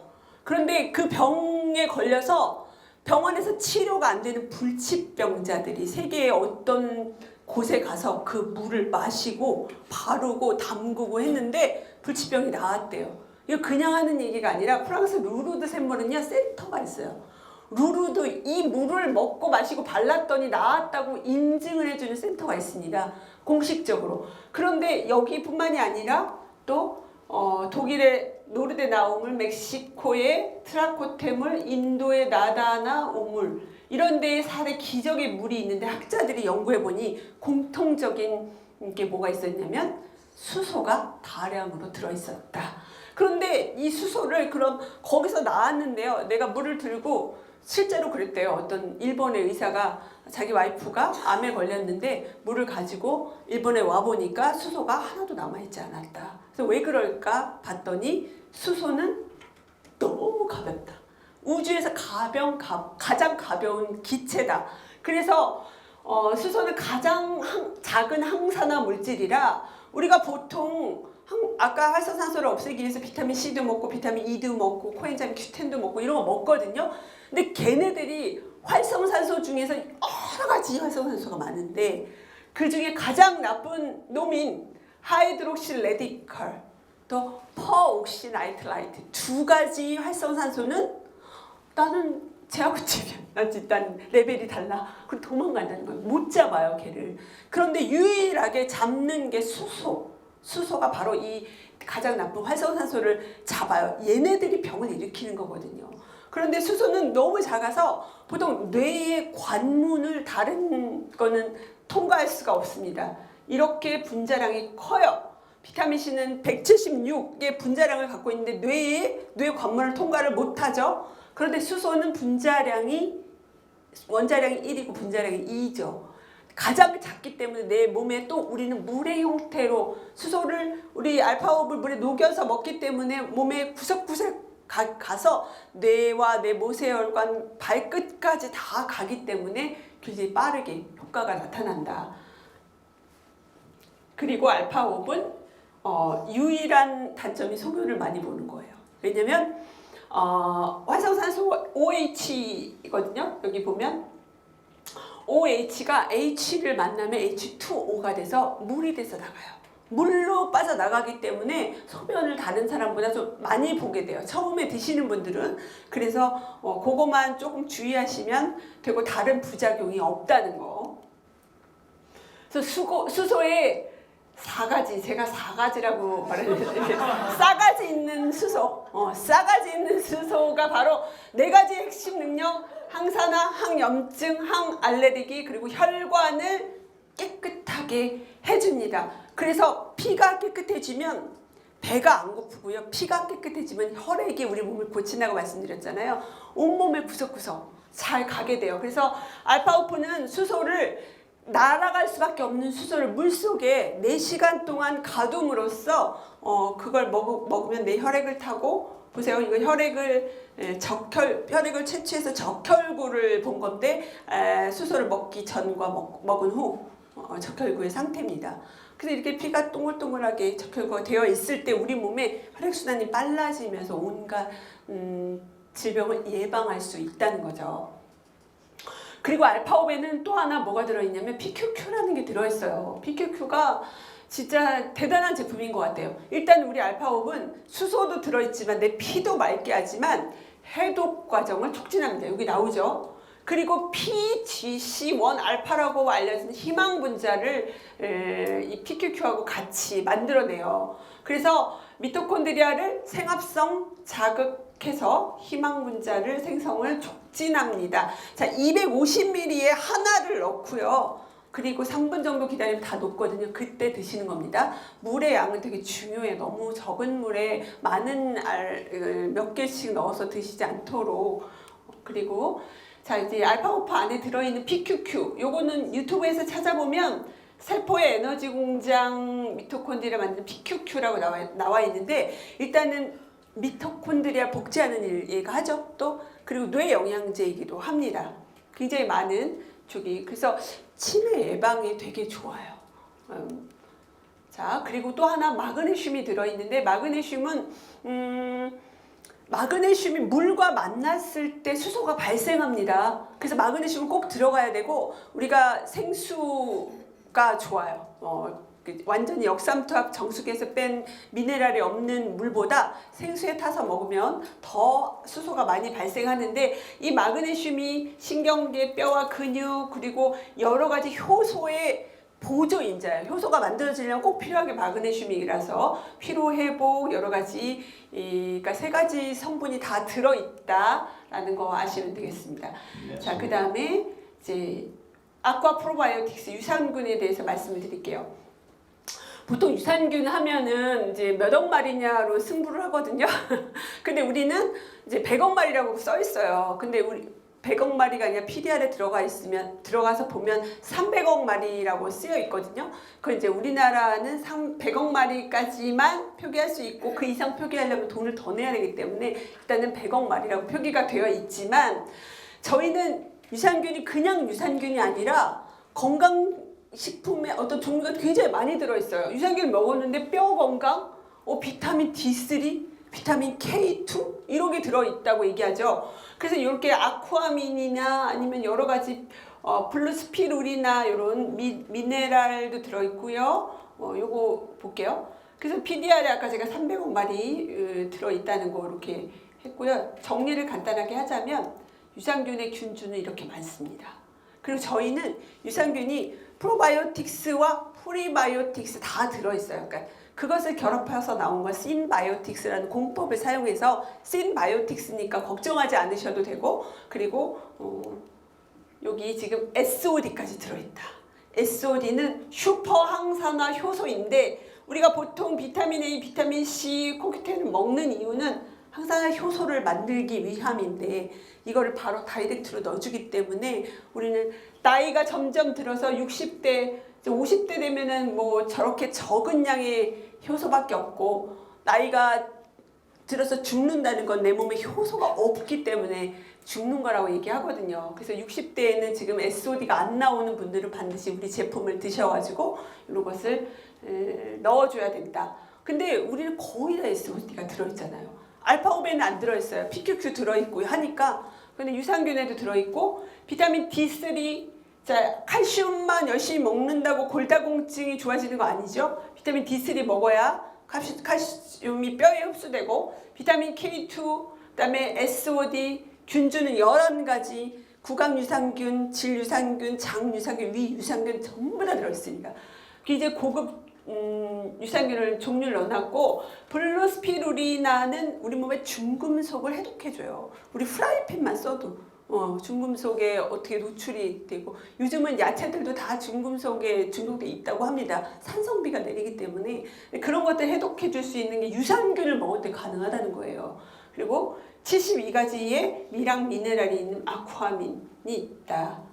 그런데 그 병에 걸려서 병원에서 치료가 안 되는 불치병자들이 세계의 어떤 곳에 가서 그 물을 마시고 바르고 담그고 했는데 불치병이 나았대요. 이거 그냥 하는 얘기가 아니라 프랑스 루르드 샘물은요 센터가 있어요. 루르드 이 물을 먹고 마시고 발랐더니 나았다고 인증을 해주는 센터가 있습니다. 공식적으로. 그런데 여기뿐만이 아니라 또 독일의 노르데나움을, 멕시코의 트라코테물, 인도의 나다나 우물 이런 데에 살에 기적의 물이 있는데 학자들이 연구해보니 공통적인 게 뭐가 있었냐면 수소가 다량으로 들어있었다. 그런데 이 수소를 그럼 거기서 나왔는데요. 내가 물을 들고 실제로 그랬대요. 어떤 일본의 의사가 자기 와이프가 암에 걸렸는데 물을 가지고 일본에 와보니까 수소가 하나도 남아있지 않았다. 그래서 왜 그럴까 봤더니 수소는 너무 가볍다. 우주에서 가장 가벼운 기체다. 그래서 수소는 가장 작은 항산화 물질이라 우리가 보통 아까 활성산소를 없애기 위해서 비타민 C도 먹고 비타민 E도 먹고 코엔자임 Q10도 먹고 이런 거 먹거든요. 근데 걔네들이 활성산소 중에서 여러 가지 활성산소가 많은데 그 중에 가장 나쁜 놈인 하이드록시 레디컬 또 퍼옥시나이트라이트 두 가지 활성산소는 나는 쟤하고 치면 일단 레벨이 달라. 그리고 도망간다는 거예요. 못 잡아요 걔를. 그런데 유일하게 잡는 게 수소가 바로 이 가장 나쁜 활성산소를 잡아요. 얘네들이 병을 일으키는 거거든요. 그런데 수소는 너무 작아서 보통 뇌의 관문을 다른 거는 통과할 수가 없습니다. 이렇게 분자량이 커요. 비타민C는 176의 분자량을 갖고 있는데 뇌의 관문을 통과를 못하죠. 그런데 수소는 원자량이 1이고 분자량이 2죠. 가장 작기 때문에 내 몸에 또 우리는 물의 형태로 수소를 우리 알파오블 물에 녹여서 먹기 때문에 몸에 구석구석 가서 뇌와 내 모세혈관 발끝까지 다 가기 때문에 굉장히 빠르게 효과가 나타난다. 그리고 알파오블은 유일한 단점이 소변을 많이 보는 거예요. 왜냐면 활성산소 OH이거든요. 여기 보면 OH가 H를 만나면 H2O가 돼서 물이 돼서 나가요. 물로 빠져나가기 때문에 소변을 다른 사람보다 좀 많이 보게 돼요. 처음에 드시는 분들은. 그래서 그것만 조금 주의하시면 되고 다른 부작용이 없다는 거. 그래서 수소에 4가지, 제가 4가지라고 말했는데 싸가지 있는 수소, 싸가지 있는 수소가 바로 4가지 핵심 능력, 항산화, 항염증, 항알레르기, 그리고 혈관을 깨끗하게 해줍니다. 그래서 피가 깨끗해지면 배가 안 고프고요. 피가 깨끗해지면 혈액이 우리 몸을 고친다고 말씀드렸잖아요. 온몸에 구석구석 잘 가게 돼요. 그래서 알파오프는 수소를 날아갈 수밖에 없는 수소를 물속에 4시간 동안 가둠으로써 그걸 먹으면 내 혈액을 타고 보세요. 이거 혈액을 채취해서 적혈구를 본 건데 수소를 먹기 전과 먹은 후 적혈구의 상태입니다. 그래서 이렇게 피가 동글동글하게 적혈구가 되어 있을 때 우리 몸에 혈액순환이 빨라지면서 온갖 질병을 예방할 수 있다는 거죠. 그리고 알파오베는 또 하나 뭐가 들어있냐면 PQQ라는 게 들어있어요. PQQ가 진짜 대단한 제품인 것 같아요. 일단 우리 알파오브는 수소도 들어있지만 내 피도 맑게 하지만 해독 과정을 촉진합니다. 여기 나오죠. 그리고 PGC1 알파라고 알려진 희망 분자를 이 PQQ하고 같이 만들어내요. 그래서 미토콘드리아를 생합성 자극해서 희망 분자를 생성을 촉진합니다. 자, 250ml에 하나를 넣고요. 그리고 3분 정도 기다리면 다 녹거든요. 그때 드시는 겁니다. 물의 양은 되게 중요해요. 너무 적은 물에 많은 몇 개씩 넣어서 드시지 않도록. 그리고 자, 이제 알파오파 안에 들어있는 PQQ, 요거는 유튜브에서 찾아보면 세포의 에너지 공장 미토콘드리아 만드는 PQQ라고 나와 있는데 일단은 미토콘드리아 복제하는 일 얘기하죠. 또 그리고 뇌 영양제이기도 합니다. 굉장히 많은 쪽이 그래서 치매 예방에 되게 좋아요. 자 그리고 또 하나 마그네슘이 들어있는데 마그네슘이 물과 만났을 때 수소가 발생합니다. 그래서 마그네슘은 꼭 들어가야 되고 우리가 생수가 좋아요. 완전히 역삼투압 정수기에서 뺀 미네랄이 없는 물보다 생수에 타서 먹으면 더 수소가 많이 발생하는데 이 마그네슘이 신경계, 뼈와 근육 그리고 여러 가지 효소의 보조인자예요. 효소가 만들어지려면 꼭 필요한 게 마그네슘이라서 피로회복 여러 가지 그러니까 세 가지 성분이 다 들어있다라는 거 아시면 되겠습니다. 자, 그 다음에 이제 아쿠아 프로바이오틱스 유산균에 대해서 말씀을 드릴게요. 보통 유산균 하면은 이제 몇억 마리냐로 승부를 하거든요. 근데 우리는 이제 100억 마리라고 써 있어요. 근데 우리 100억 마리가 아니라 PDR에 들어가서 보면 300억 마리라고 쓰여 있거든요. 그 이제 우리나라는 100억 마리까지만 표기할 수 있고 그 이상 표기하려면 돈을 더 내야 되기 때문에 일단은 100억 마리라고 표기가 되어 있지만 저희는 유산균이 그냥 유산균이 아니라 건강식품의 어떤 종류가 굉장히 많이 들어있어요. 유산균을 먹었는데 뼈 건강, 비타민 D3, 비타민 K2 이런 게 들어있다고 얘기하죠. 그래서 이렇게 아쿠아민이나 아니면 여러 가지 블루스피루리나 이런 미네랄도 들어있고요. 요거 볼게요. 그래서 PDR에 아까 제가 300억 마리 들어있다는 거 이렇게 했고요. 정리를 간단하게 하자면 유산균의 균주는 이렇게 많습니다. 그리고 저희는 유산균이 프로바이오틱스와 프리바이오틱스 다 들어있어요. 그러니까 그것을 결합해서 나온 건 신바이오틱스라는 공법을 사용해서 신바이오틱스니까 걱정하지 않으셔도 되고 그리고 여기 지금 SOD까지 들어있다. SOD는 슈퍼 항산화 효소인데 우리가 보통 비타민 A, 비타민 C 콕테일을 먹는 이유는 항산화 효소를 만들기 위함인데 이거를 바로 다이렉트로 넣어주기 때문에 우리는 나이가 점점 들어서 60대, 50대 되면은 뭐 저렇게 적은 양의 효소밖에 없고 나이가 들어서 죽는다는 건 내 몸에 효소가 없기 때문에 죽는 거라고 얘기하거든요. 그래서 60대에는 지금 SOD가 안 나오는 분들은 반드시 우리 제품을 드셔가지고 이런 것을 넣어줘야 된다. 근데 우리는 거의 다 SOD가 들어있잖아요. 알파오베는 안 들어있어요. PQQ 들어있고 하니까 근데 유산균에도 들어있고 비타민 D3 자 칼슘만 열심히 먹는다고 골다공증이 좋아지는 거 아니죠? 비타민 D3 먹어야 칼슘이 뼈에 흡수되고 비타민 K2 그다음에 SOD 균주는 11가지 구강유산균, 질유산균, 장유산균, 위유산균 전부 다 들어있습니다. 이제 고급 유산균을 종류를 넣어놨고 블루스피루리나는 우리 몸에 중금속을 해독해줘요. 우리 프라이팬만 써도 중금속에 어떻게 노출이 되고 요즘은 야채들도 다 중금속에 중독돼 있다고 합니다. 산성비가 내리기 때문에 그런 것들 해독해줄 수 있는 게 유산균을 먹을 때 가능하다는 거예요. 그리고 72가지의 미랑 미네랄이 있는 아쿠아민이 있다.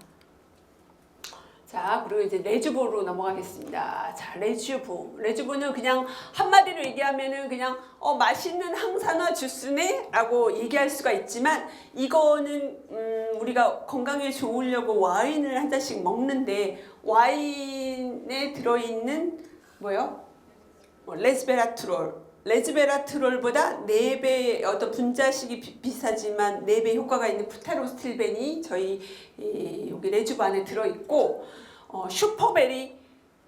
자, 그리고 이제 레주보로 넘어가겠습니다. 자, 레주보는 그냥 한마디로 얘기하면은 그냥 맛있는 항산화 주스네? 라고 얘기할 수가 있지만 이거는 우리가 건강에 좋으려고 와인을 한 잔씩 먹는데 와인에 들어있는 뭐요? 레즈베라트롤보다 4배 어떤 분자식이 비슷하지만 4배 효과가 있는 푸테로스틸벤이 저희 여기 레주보 안에 들어있고 슈퍼베리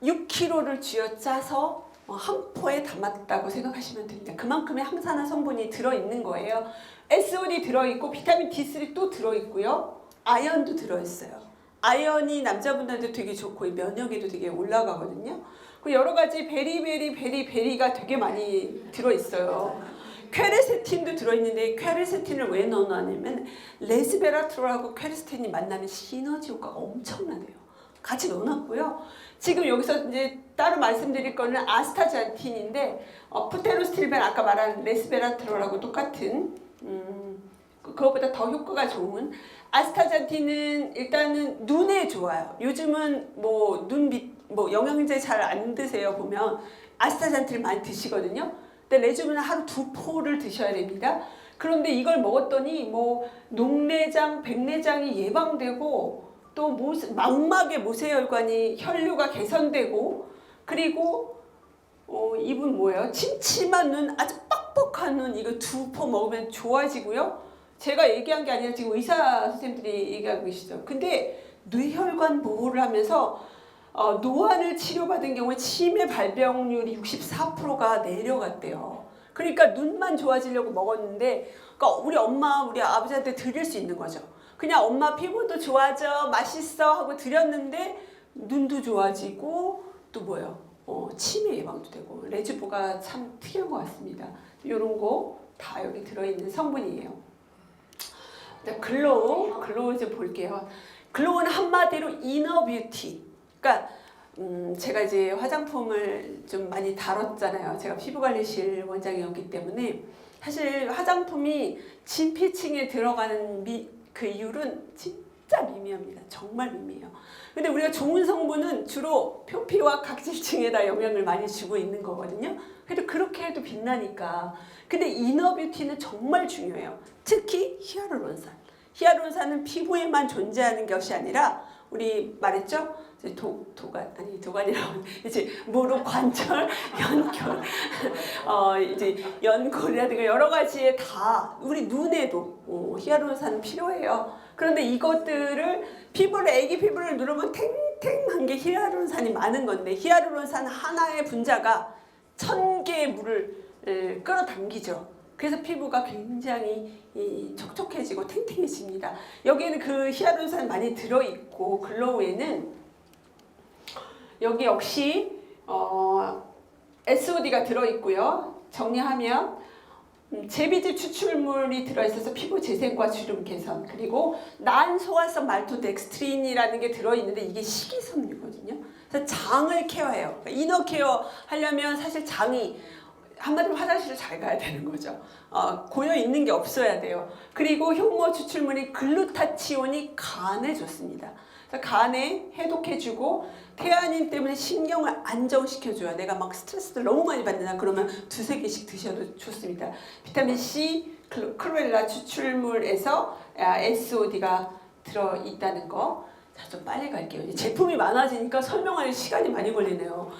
6kg를 쥐어짜서 한 포에 담았다고 생각하시면 됩니다. 그만큼의 항산화 성분이 들어있는 거예요. SOD 들어있고 비타민 D3 또 들어있고요. 아연도 들어있어요. 아연이 남자분들한테 되게 좋고 면역에도 되게 올라가거든요. 여러 가지 베리가 되게 많이 들어있어요. 퀘르세틴도 들어있는데 퀘르세틴을 왜 넣어놨냐면 레즈베라트롤하고 퀘르세틴이 만나면 시너지 효과가 엄청나네요. 같이 넣어놨고요. 지금 여기서 이제 따로 말씀드릴 거는 아스타잔틴인데 푸테로스틸벤 아까 말한 레즈베라트롤하고 똑같은 그것보다 더 효과가 좋은 아스타잔틴은 일단은 눈에 좋아요. 요즘은 뭐 뭐 영양제 잘 안 드세요 보면 아스타잔틴을 많이 드시거든요. 근데 레주문은 하루 2포를 드셔야 됩니다. 그런데 이걸 먹었더니 뭐 녹내장, 백내장이 예방되고 또 망막의 모세혈관이 혈류가 개선되고 그리고 이분 뭐예요? 침침한 눈, 아주 뻑뻑한 눈 이거 2포 먹으면 좋아지고요. 제가 얘기한 게 아니라 지금 의사 선생님들이 얘기하고 계시죠. 근데 뇌혈관 보호를 하면서 노안을 치료받은 경우에 치매 발병률이 64%가 내려갔대요. 그러니까 눈만 좋아지려고 먹었는데 그러니까 우리 엄마, 우리 아버지한테 드릴 수 있는 거죠. 그냥 엄마 피부도 좋아져, 맛있어 하고 드렸는데 눈도 좋아지고 또 뭐예요? 치매 예방도 되고 레즈보가 참 특이한 것 같습니다. 이런 거 다 여기 들어있는 성분이에요. 글로우 이제 볼게요. 글로우는 한마디로 이너 뷰티. 그러니까 제가 이제 화장품을 좀 많이 다뤘잖아요. 제가 피부관리실 원장이었기 때문에 사실 화장품이 진피층에 들어가는 그 이율은 진짜 미미합니다. 정말 미미해요. 근데 우리가 좋은 성분은 주로 표피와 각질층에다 영향을 많이 주고 있는 거거든요. 그래도 그렇게 해도 빛나니까. 근데 이너 뷰티는 정말 중요해요. 특히 히알루론산. 히알루론산은 피부에만 존재하는 것이 아니라 우리 말했죠? 도관이라고 이제 무릎 관절, 연골, 이제 연골이라든가 여러 가지에 다 우리 눈에도 히알루론산은 필요해요. 그런데 이것들을 애기 피부를 누르면 탱탱한 게 히알루론산이 많은 건데 히알루론산 하나의 분자가 1000개의 물을 끌어당기죠. 그래서 피부가 굉장히 촉촉해지고 탱탱해집니다. 여기에는 그 히알루론산 많이 들어있고 글로우에는 여기 역시 SOD가 들어있고요. 정리하면 제비질 추출물이 들어있어서 피부 재생과 주름 개선 그리고 난소화성 말토덱스트린이라는 게 들어있는데 이게 식이섬유거든요. 그래서 장을 케어해요. 그러니까 이너 케어 하려면 사실 장이 한마디로 화장실을 잘 가야 되는 거죠. 고여 있는 게 없어야 돼요. 그리고 효모 추출물인 글루타치온이 간에 좋습니다. 간에 해독해주고 태아닌 때문에 신경을 안정시켜줘요. 내가 막 스트레스를 너무 많이 받는다 그러면 2-3개씩 드셔도 좋습니다. 비타민 C, 크루엘라 추출물에서 SOD가 들어있다는 거. 자, 좀 빨리 갈게요. 제품이 많아지니까 설명할 시간이 많이 걸리네요.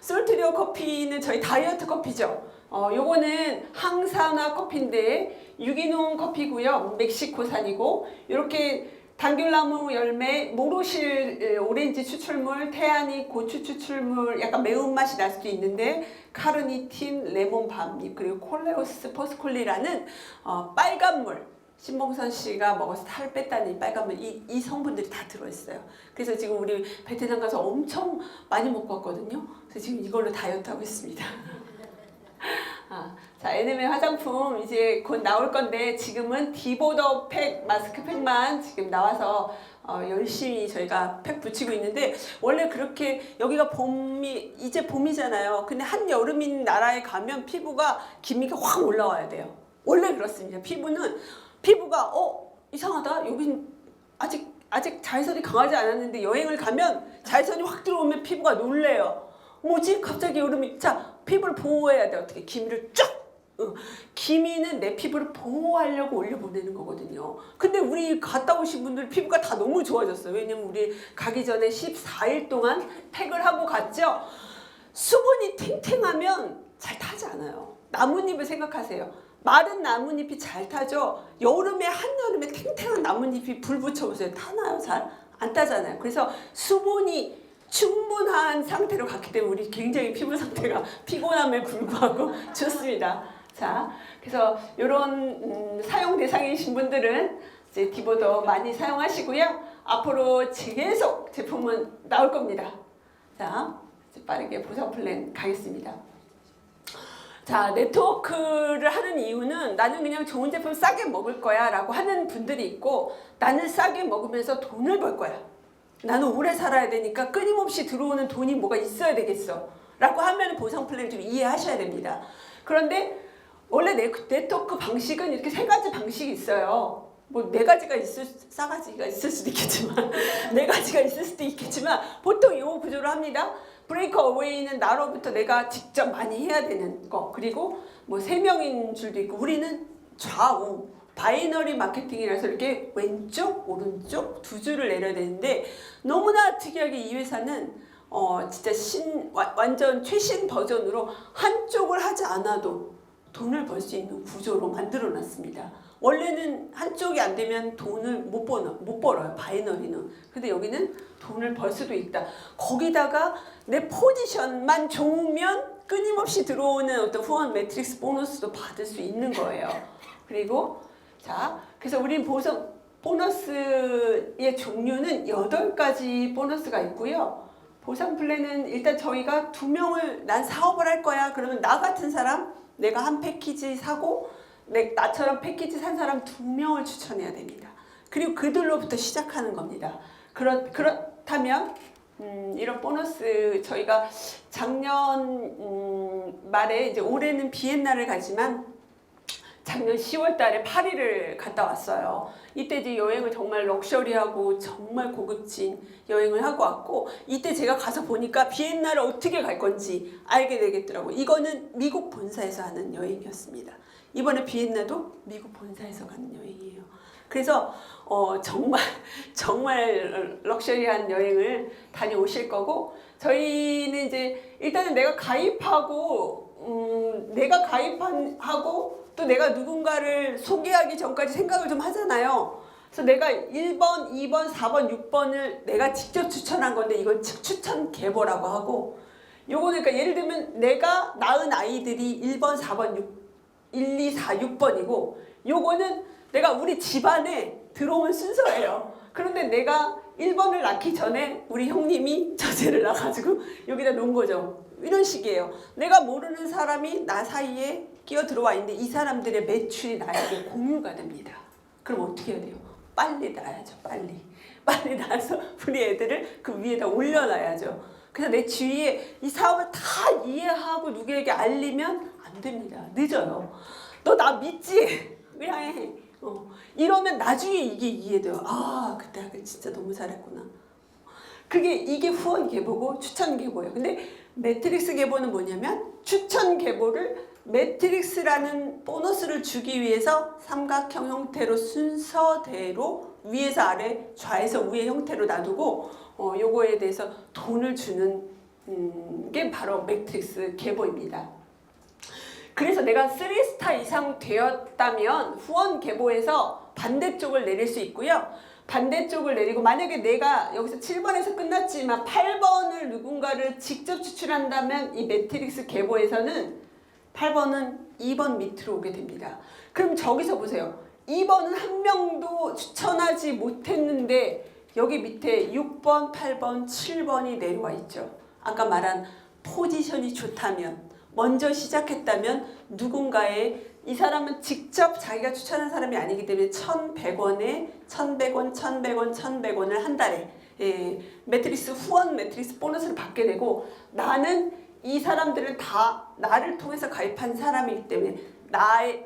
솔트리오 커피는 저희 다이어트 커피죠. 요거는 항산화 커피인데 유기농 커피고요. 멕시코산이고 이렇게 당귤나무 열매, 모로실 오렌지 추출물, 태아닌 고추 추출물, 약간 매운맛이 날 수도 있는데 카르니틴, 레몬 밤잎, 그리고 콜레오스 포스콜리라는 빨간물 신봉선 씨가 먹어서 살을 뺐다는 이 빨간물 이 성분들이 다 들어있어요. 그래서 지금 우리 베트남 가서 엄청 많이 먹고 왔거든요. 그래서 지금 이걸로 다이어트 하고 있습니다. 자, NM의 화장품 이제 곧 나올 건데 지금은 디보더 팩 마스크팩만 지금 나와서 열심히 저희가 팩 붙이고 있는데 원래 그렇게 여기가 이제 봄이잖아요. 근데 한여름인 나라에 가면 피부가 기미가 확 올라와야 돼요. 원래 그렇습니다. 피부가 이상하다. 여긴 아직 자외선이 강하지 않았는데 여행을 가면 자외선이 확 들어오면 피부가 놀래요. 뭐지? 갑자기 여름이 피부를 보호해야 돼. 어떻게? 기미를 쫙! 기미는 내 피부를 보호하려고 올려보내는 거거든요. 근데 우리 갔다 오신 분들 피부가 다 너무 좋아졌어요. 왜냐면 우리 가기 전에 14일 동안 팩을 하고 갔죠. 수분이 탱탱하면 잘 타지 않아요. 나뭇잎을 생각하세요. 마른 나뭇잎이 잘 타죠. 한여름에 탱탱한 나뭇잎이 불 붙여보세요. 타나요? 잘 안 타잖아요. 그래서 수분이 충분한 상태로 갔기 때문에 우리 굉장히 피부 상태가 피곤함에 불구하고 좋습니다. 자, 그래서 이런 사용 대상이신 분들은 이제 디보더 많이 사용하시고요. 앞으로 계속 제품은 나올 겁니다. 자, 이제 빠르게 보상 플랜 가겠습니다. 자, 네트워크를 하는 이유는 나는 그냥 좋은 제품 싸게 먹을 거야 라고 하는 분들이 있고 나는 싸게 먹으면서 돈을 벌 거야. 나는 오래 살아야 되니까 끊임없이 들어오는 돈이 뭐가 있어야 되겠어 라고 하면 보상 플랜 좀 이해하셔야 됩니다. 그런데 원래 네트워크 방식은 이렇게 세 가지 방식이 있어요. 뭐 네 가지가 싸가지가 있을 수도 있겠지만 네 가지가 있을 수도 있겠지만 보통 이 구조로 합니다. 브레이크 어웨이는 나로부터 내가 직접 많이 해야 되는 거, 그리고 뭐 세 명인 줄도 있고, 우리는 좌우 바이너리 마케팅이라서 이렇게 왼쪽 오른쪽 두 줄을 내려야 되는데, 너무나 특이하게 이 회사는 진짜 완전 최신 버전으로 한쪽을 하지 않아도 돈을 벌 수 있는 구조로 만들어 놨습니다. 원래는 한쪽이 안 되면 돈을 못 벌어요, 바이너리는. 근데 여기는 돈을 벌 수도 있다. 거기다가 내 포지션만 좋으면 끊임없이 들어오는 어떤 후원 매트릭스 보너스도 받을 수 있는 거예요. 그리고 자, 그래서 우린 보너스의 종류는 8가지 보너스가 있고요. 보상 플랜은 일단 저희가 2명을, 난 사업을 할 거야 그러면 나 같은 사람, 내가 한 패키지 사고 나처럼 패키지 산 사람 2명을 추천해야 됩니다. 그리고 그들로부터 시작하는 겁니다. 그렇다면 이런 보너스, 저희가 작년 말에, 이제 올해는 비엔나를 가지만 작년 10월 달에 파리를 갔다 왔어요. 이때 이제 여행을 정말 럭셔리하고 정말 고급진 여행을 하고 왔고, 이때 제가 가서 보니까 비엔나를 어떻게 갈 건지 알게 되겠더라고요. 이거는 미국 본사에서 하는 여행이었습니다. 이번에 비엔나도 미국 본사에서 가는 여행이에요. 그래서 정말 럭셔리한 여행을 다녀오실 거고, 저희는 이제 일단은 내가 가입하고 또 내가 누군가를 소개하기 전까지 생각을 좀 하잖아요. 그래서 내가 1번, 2번, 4번, 6번을 내가 직접 추천한 건데, 이건 추천 계보라고 하고, 요거는 그러니까 예를 들면 내가 낳은 아이들이 1번, 4번, 1, 2, 4, 6번이고, 요거는 내가 우리 집안에 들어온 순서예요. 그런데 내가 1번을 낳기 전에 우리 형님이 저제를 낳아가지고 여기다 놓은 거죠. 이런 식이에요. 내가 모르는 사람이 나 사이에 끼어 들어와 있는데 이 사람들의 매출이 나에게 공유가 됩니다. 그럼 어떻게 해야 돼요? 빨리 낳아야죠. 빨리 낳아서 우리 애들을 그 위에다 올려놔야죠. 그래서 내 주위에 이 사업을 다 이해하고 누구에게 알리면 안 됩니다. 늦어요. 너 나 믿지? 그냥 해. 이러면 나중에 이게 이해돼요. 아, 그때 진짜 너무 잘했구나. 이게 후원 계보고 추천 계보예요. 근데 매트릭스 계보는 뭐냐면, 추천 계보를 매트릭스라는 보너스를 주기 위해서 삼각형 형태로 순서대로 위에서 아래, 좌에서 위의 형태로 놔두고 요거에 대해서 돈을 주는 게 바로 매트릭스 계보입니다. 그래서 내가 3스타 이상 되었다면 후원 계보에서 반대쪽을 내릴 수 있고요. 반대쪽을 내리고, 만약에 내가 여기서 7번에서 끝났지만 8번을 누군가를 직접 추출한다면 이 매트릭스 계보에서는 8번은 2번 밑으로 오게 됩니다. 그럼 저기서 보세요. 2번은 한 명도 추천하지 못했는데 여기 밑에 6번, 8번, 7번이 내려와 있죠. 아까 말한 포지션이 좋다면, 먼저 시작했다면 누군가의, 이 사람은 직접 자기가 추천한 사람이 아니기 때문에 1,100원에 1,100원, 1,100원, 1,100원을 한 달에 매트릭스 후원 매트릭스 보너스를 받게 되고, 나는 이 사람들은 다 나를 통해서 가입한 사람이기 때문에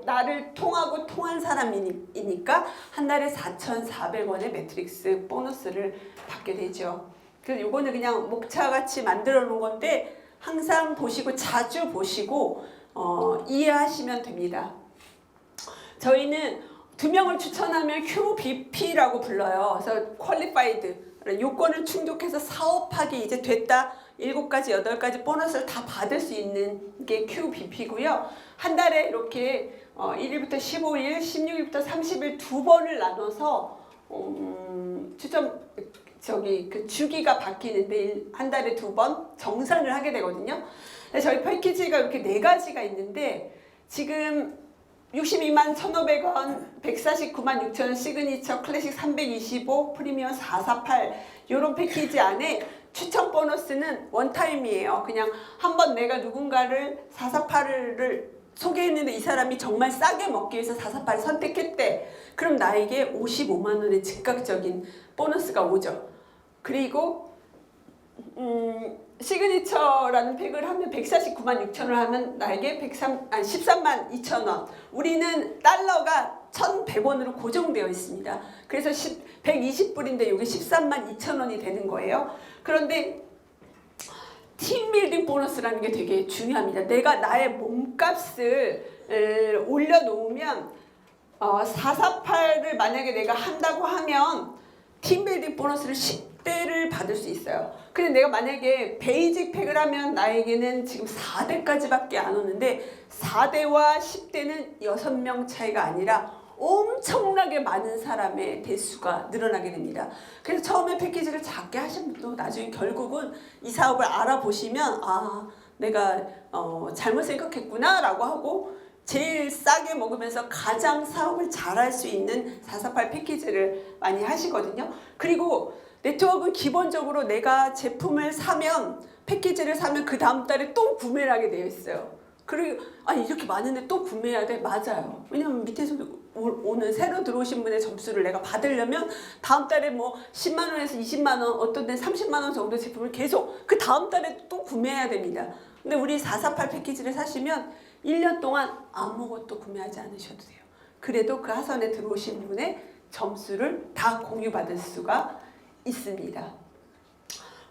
나를 통한 사람이니까 한 달에 4,400원의 매트릭스 보너스를 받게 되죠. 그래서 요거는 그냥 목차같이 만들어 놓은 건데, 항상 보시고 자주 보시고 이해하시면 됩니다. 저희는 2명을 추천하면 QBP라고 불러요. 그래서 Qualified, 요건을 충족해서 사업하기 이제 됐다, 7가지, 8가지 보너스를 다 받을 수 있는 게 QBP고요. 한 달에 이렇게 1일부터 15일, 16일부터 30일 2번을 나눠서 그 주기가 바뀌는데 한 달에 2번 정산을 하게 되거든요. 저희 패키지가 이렇게 4가지가 있는데, 지금 62만 1,500원, 149만 6천원 시그니처, 클래식 325, 프리미엄 448, 이런 패키지 안에 추천 보너스는 원타임이에요. 그냥 한번 내가 누군가를 448을 소개했는데 이 사람이 정말 싸게 먹기 위해서 448을 선택했대. 그럼 나에게 55만 원의 즉각적인 보너스가 오죠. 그리고 시그니처라는 팩을 하면 149만 6천 원 하면 나에게 13만 2천 원. 우리는 달러가 1,100원으로 고정되어 있습니다. 그래서 120불인데 이게 13만 2천 원이 되는 거예요. 그런데 팀빌딩 보너스라는 게 되게 중요합니다. 내가 나의 몸값을 올려놓으면 448을 만약에 내가 한다고 하면 팀빌딩 보너스를 10대를 받을 수 있어요. 근데 내가 만약에 베이직 팩을 하면 나에게는 지금 4대까지밖에 안 오는데 4대와 10대는 6명 차이가 아니라 엄청나게 많은 사람의 대수가 늘어나게 됩니다. 그래서 처음에 패키지를 작게 하신 분도 나중에 결국은 이 사업을 알아보시면 내가 잘못 생각했구나 라고 하고 제일 싸게 먹으면서 가장 사업을 잘할 수 있는 448 패키지를 많이 하시거든요. 그리고 네트워크는 기본적으로 내가 제품을 사면 패키지를 사면 그 다음 달에 또 구매를 하게 되어 있어요. 그리고 이렇게 많은데 또 구매해야 돼? 맞아요. 왜냐면 밑에서 오늘 새로 들어오신 분의 점수를 내가 받으려면 다음 달에 뭐 10만 원에서 20만 원, 어떤 데는 30만 원 정도 제품을 계속 그 다음 달에 또 구매해야 됩니다. 근데 우리 448 패키지를 사시면 1년 동안 아무것도 구매하지 않으셔도 돼요. 그래도 그 하선에 들어오신 분의 점수를 다 공유받을 수가 있습니다.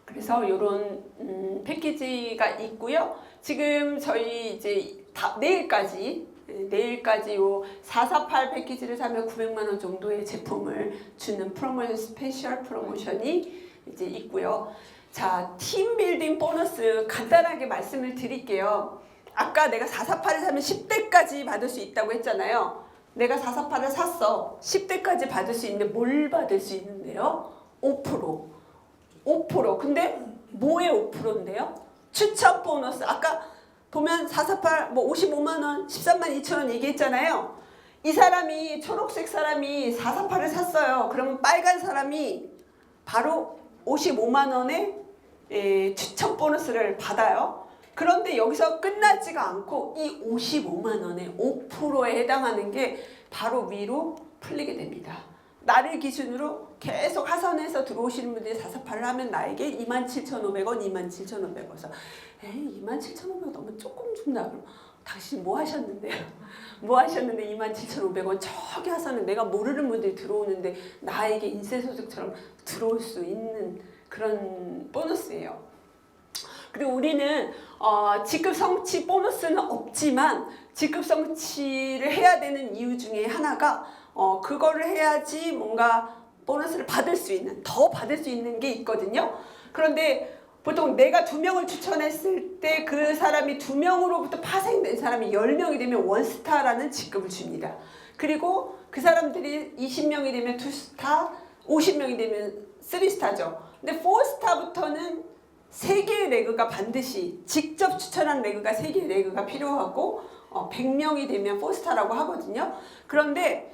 그래서 이런 패키지가 있고요. 지금 저희 이제 내일까지 요 448 패키지를 사면 900만 원 정도의 제품을 주는 프로모션, 스페셜 프로모션이 이제 있고요. 자, 팀빌딩 보너스 간단하게 말씀을 드릴게요. 아까 내가 448을 사면 10대까지 받을 수 있다고 했잖아요. 내가 448을 샀어. 10대까지 받을 수 있는데 뭘 받을 수 있는데요? 5%. 근데 뭐의 5%인데요? 추천 보너스. 아까 보면 448 뭐 55만 원, 13만 2천 원 얘기했잖아요. 이 사람이 초록색 사람이 448을 샀어요. 그러면 빨간 사람이 바로 55만 원의 추천 보너스를 받아요. 그런데 여기서 끝나지가 않고 이 55만 원의 5%에 해당하는 게 바로 위로 풀리게 됩니다. 나를 기준으로 계속 하선에서 들어오시는 분들이 448을 하면 나에게 27,500원, 27,500원. 그래서 27,500원 너무 조금 준다. 그럼 당신 뭐 하셨는데요? 뭐 하셨는데 27,500원 저기 하선은 내가 모르는 분들이 들어오는데 나에게 인쇄소득처럼 들어올 수 있는 그런 보너스예요. 그리고 우리는 직급 성취 보너스는 없지만 직급 성취를 해야 되는 이유 중에 하나가 그거를 해야지 뭔가 보너스를 받을 수 있는, 더 받을 수 있는 게 있거든요. 그런데 보통 내가 2명을 추천했을 때 그 사람이 2명으로부터 파생된 사람이 10명이 되면 원스타라는 직급을 줍니다. 그리고 그 사람들이 20명이 되면 2스타, 50명이 되면 3스타죠. 근데 4스타부터는 3개의 레그가 반드시 직접 추천한 레그가 3개의 레그가 필요하고 100명이 되면 4스타라고 하거든요. 그런데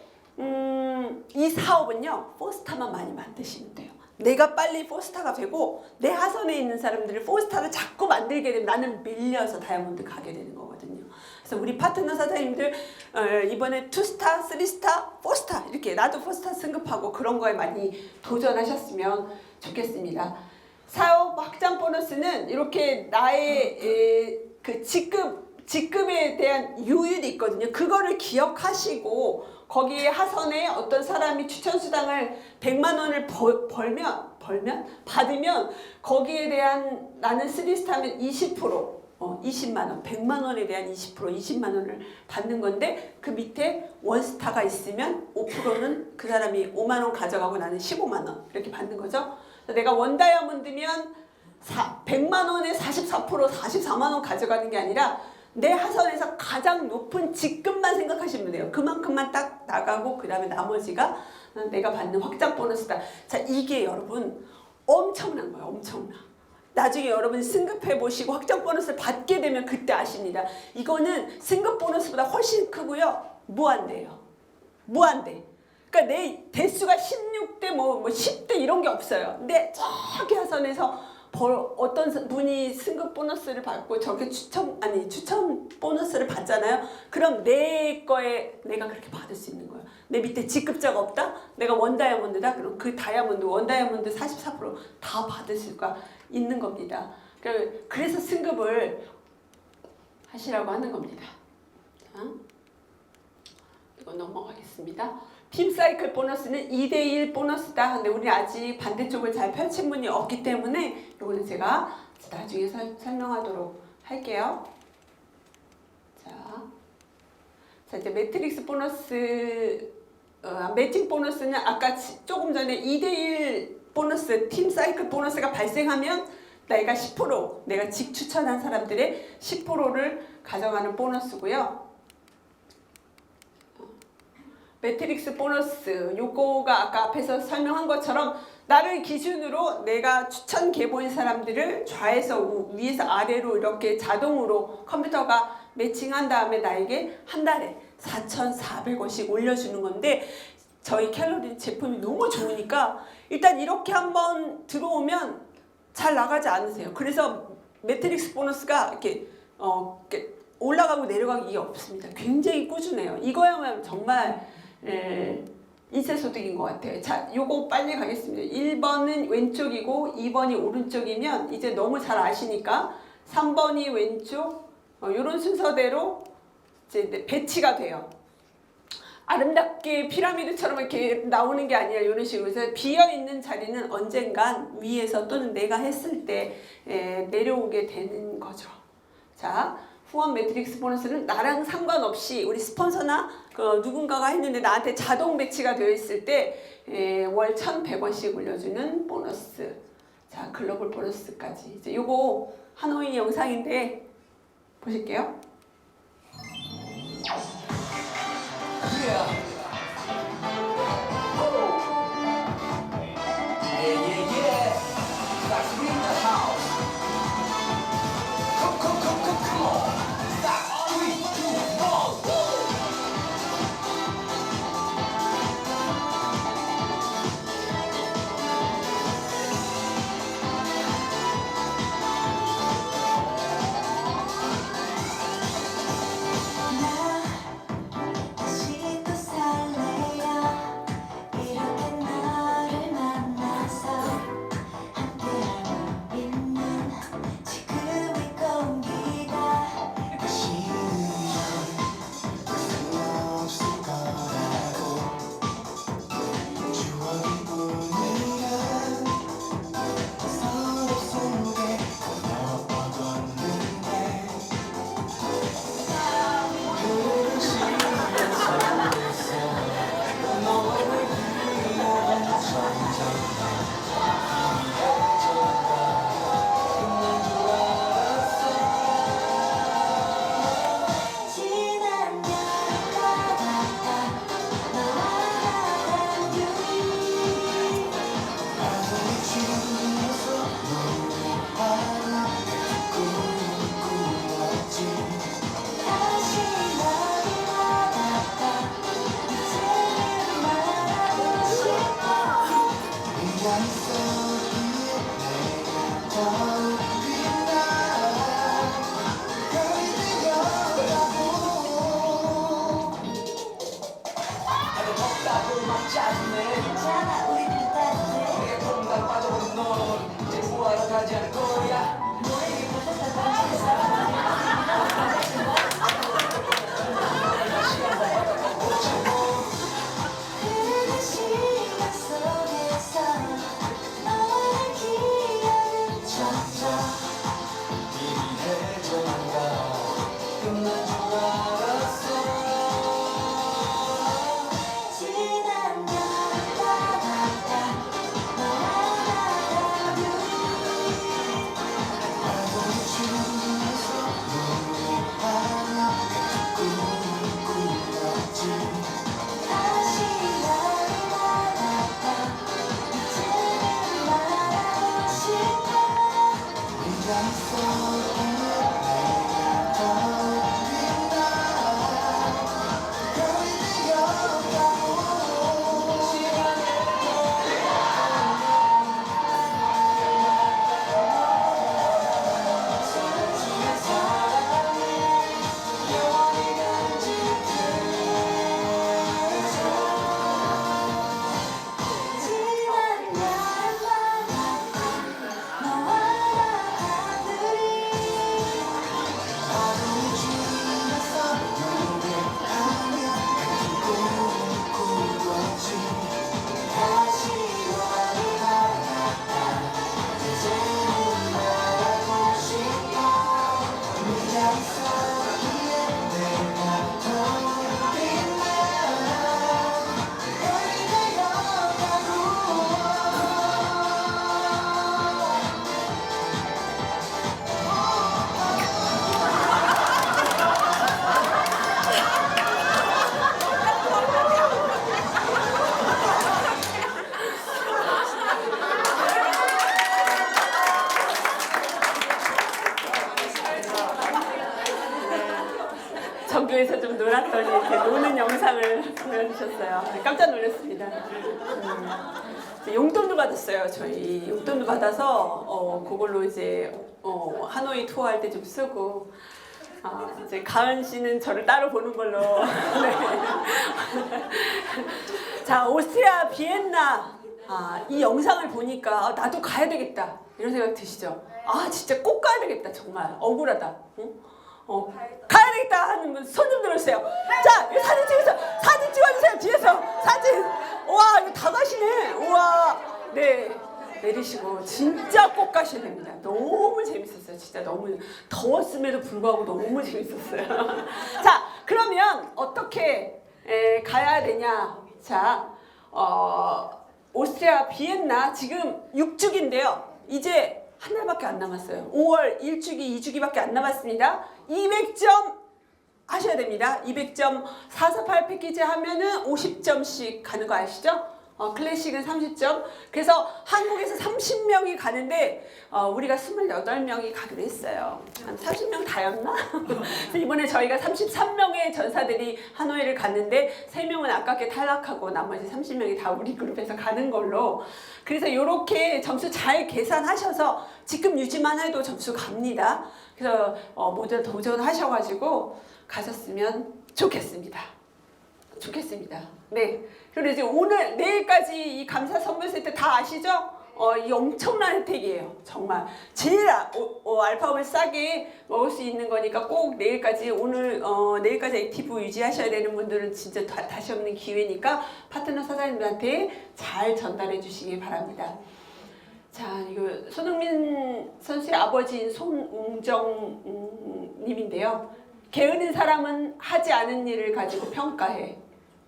이 사업은요 4스타만 많이 만드시면 돼요. 내가 빨리 4스타가 되고 내 하선에 있는 사람들을 4스타를 자꾸 만들게 되면 나는 밀려서 다이아몬드 가게 되는 거거든요. 그래서 우리 파트너 사장님들 이번에 2스타, 3스타, 4스타 이렇게 나도 4스타 승급하고 그런 거에 많이 도전하셨으면 좋겠습니다. 사업 확장 보너스는 이렇게 나의 그 직급에 대한 요율이 있거든요. 그거를 기억하시고 거기에 하선에 어떤 사람이 추천수당을 100만 원을 받으면 거기에 대한 나는 3스타면 20% 20만 원, 100만 원에 대한 20%, 20만 원을 받는 건데 그 밑에 원스타가 있으면 5%는 그 사람이 5만 원 가져가고 나는 15만 원 이렇게 받는 거죠. 내가 원다이아몬드면 100만 원에 44%, 44만 원 가져가는 게 아니라 내 하선에서 가장 높은 직급만 생각하시면 돼요. 그만큼만 딱 나가고 그 다음에 나머지가 내가 받는 확장 보너스다. 자, 이게 여러분 엄청난 거예요. 엄청나. 나중에 여러분 승급해 보시고 확장 보너스를 받게 되면 그때 아십니다. 이거는 승급 보너스보다 훨씬 크고요. 무한대예요. 무한대. 그러니까 내 대수가 16대 뭐 10대 이런 게 없어요. 근데 저기 하선에서 어떤 분이 승급 보너스를 받고 저게 추천 보너스를 받잖아요. 그럼 내 거에 내가 그렇게 받을 수 있는 거예요. 내 밑에 직급자가 없다? 내가 원다이아몬드다? 그럼 그 다이아몬드 원다이아몬드 44% 다 받을 수가 있는 겁니다. 그래서 승급을 하시라고 하는 겁니다. 자, 이거 넘어가겠습니다. 팀 사이클 보너스는 2대1 보너스다. 근데 우리 아직 반대쪽을 잘 펼친 분이 없기 때문에 이거는 제가 나중에 설명하도록 할게요. 자, 이제 매트릭스 보너스, 매칭 보너스는 아까 조금 전에 2대1 보너스, 팀 사이클 보너스가 발생하면 내가 10%, 내가 직 추천한 사람들의 10%를 가져가는 보너스고요. 매트릭스 보너스, 요거가 아까 앞에서 설명한 것처럼 나를 기준으로 내가 추천 계보인 사람들을 좌에서 위에서 아래로 이렇게 자동으로 컴퓨터가 매칭한 다음에 나에게 한 달에 4,400원씩 올려주는 건데 저희 캘러리 제품이 너무 좋으니까 일단 이렇게 한번 들어오면 잘 나가지 않으세요. 그래서 매트릭스 보너스가 이렇게 올라가고 내려가기 없습니다. 굉장히 꾸준해요. 이거야말로 정말 인쇄소득인 것 같아요. 자, 요거 빨리 가겠습니다. 1번은 왼쪽이고 2번이 오른쪽이면 이제 너무 잘 아시니까 3번이 왼쪽, 요런 순서대로 이제 배치가 돼요. 아름답게 피라미드처럼 이렇게 나오는 게 아니라 이런 식으로 해서 비어있는 자리는 언젠간 위에서 또는 내가 했을 때 내려오게 되는 거죠. 자, 후원 매트릭스 보너스는 나랑 상관없이 우리 스폰서나 누군가가 했는데 나한테 자동 배치가 되어 있을 때 월 1,100원씩 올려주는 보너스. 자, 글로벌 보너스까지. 이제 요거 하노이 영상인데 보실게요. Yeah. Yeah. Start in the house. Come on. Start 3, 2, 1. 다시 또 설레요. 이렇게 너를 만나서 함께하고 있는 지금 이 공기가 없을 거라고 추억이 뿐이란 서로 속에 걷어버렸는데 흐르는 시간 속에서 너를 위한 점점 끝난 줄 알았어. 지난 여름과 같아 너와 나란 둘이 바람이 지면서 너의 바람 꿈을 꾸었지. 다시 너를 와닿아 이제는 말하고 싶어. 미안 속에 내가 더 빛나 별이 되었다고. 다들 덥다고 막 짜증내. 괜찮아 우리들 따뜻해. 내게 퐁당 빠져버린 넌 이제 구하러 가지 않을 거야. 너에게 붙었다고 해서 흐르는 시간 속에서 너의 기억은 점점 희미해져가 끝난 줄 알았어. 지난 여름과 같아 너와 나란 둘이 보내주셨어요. 깜짝 놀랐습니다. 용돈도 받았어요. 저희 용돈도 받아서 그걸로 이제 하노이 투어할 때 좀 쓰고. 이제 가은 씨는 저를 따로 보는 걸로. 네. 자, 오스트리아 비엔나. 이 영상을 보니까 나도 가야 되겠다 이런 생각 드시죠? 진짜 꼭 가야 되겠다. 정말 억울하다. 응? 가야 되겠다 하는 분 손 좀 들어주세요. 자, 이거 사진 찍어주세요. 뒤에서 사진. 와, 이거 다 가시네. 우와, 네. 내리시고 진짜 꼭 가셔야 됩니다. 너무 재밌었어요. 진짜 너무 더웠음에도 불구하고 너무 재밌었어요. 자, 그러면 어떻게 가야 되냐? 자, 오스트리아 비엔나 지금 6주기인데요. 이제 한 달밖에 안 남았어요. 5월 1주기, 2주기밖에 안 남았습니다. 200점 하셔야 됩니다. 200점 448 패키지 하면은 50점씩 가는 거 아시죠? 클래식은 30점. 그래서 한국에서 30명이 가는데 우리가 28명이 가기로 했어요. 한 30명 다였나? 그래서 이번에 저희가 33명의 전사들이 하노이를 갔는데 3명은 아깝게 탈락하고 나머지 30명이 다 우리 그룹에서 가는 걸로. 그래서 이렇게 점수 잘 계산하셔서 지금 유지만 해도 점수 갑니다. 그래서 모두 도전하셔가지고 가셨으면 좋겠습니다. 네. 그리고 이제 오늘 내일까지 이 감사 선물 세트 다 아시죠? 이 엄청난 혜택이에요. 정말 제일 알파업을 싸게 먹을 수 있는 거니까 꼭 내일까지 내일까지 액티브 유지하셔야 되는 분들은 진짜 다시 없는 기회니까 파트너 사장님들한테 잘 전달해 주시기 바랍니다. 자, 이거 손흥민 선수의 아버지인 손웅정 님인데요. 게으른 사람은 하지 않은 일을 가지고 평가해.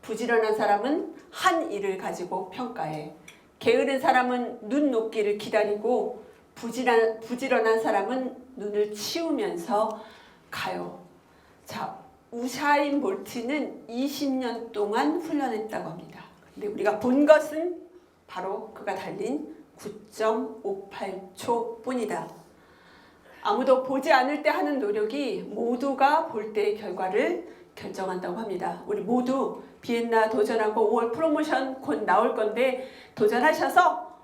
부지런한 사람은 한 일을 가지고 평가해. 게으른 사람은 눈 녹기를 기다리고 부지런한 사람은 눈을 치우면서 가요. 자, 우사인 볼트는 20년 동안 훈련했다고 합니다. 근데 우리가 본 것은 바로 그가 달린 9.58초 뿐이다. 아무도 보지 않을 때 하는 노력이 모두가 볼 때의 결과를 결정한다고 합니다. 우리 모두 비엔나 도전하고 5월 프로모션 곧 나올 건데 도전하셔서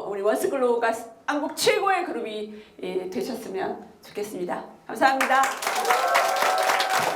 우리 원스글로우가 한국 최고의 그룹이 되셨으면 좋겠습니다. 감사합니다.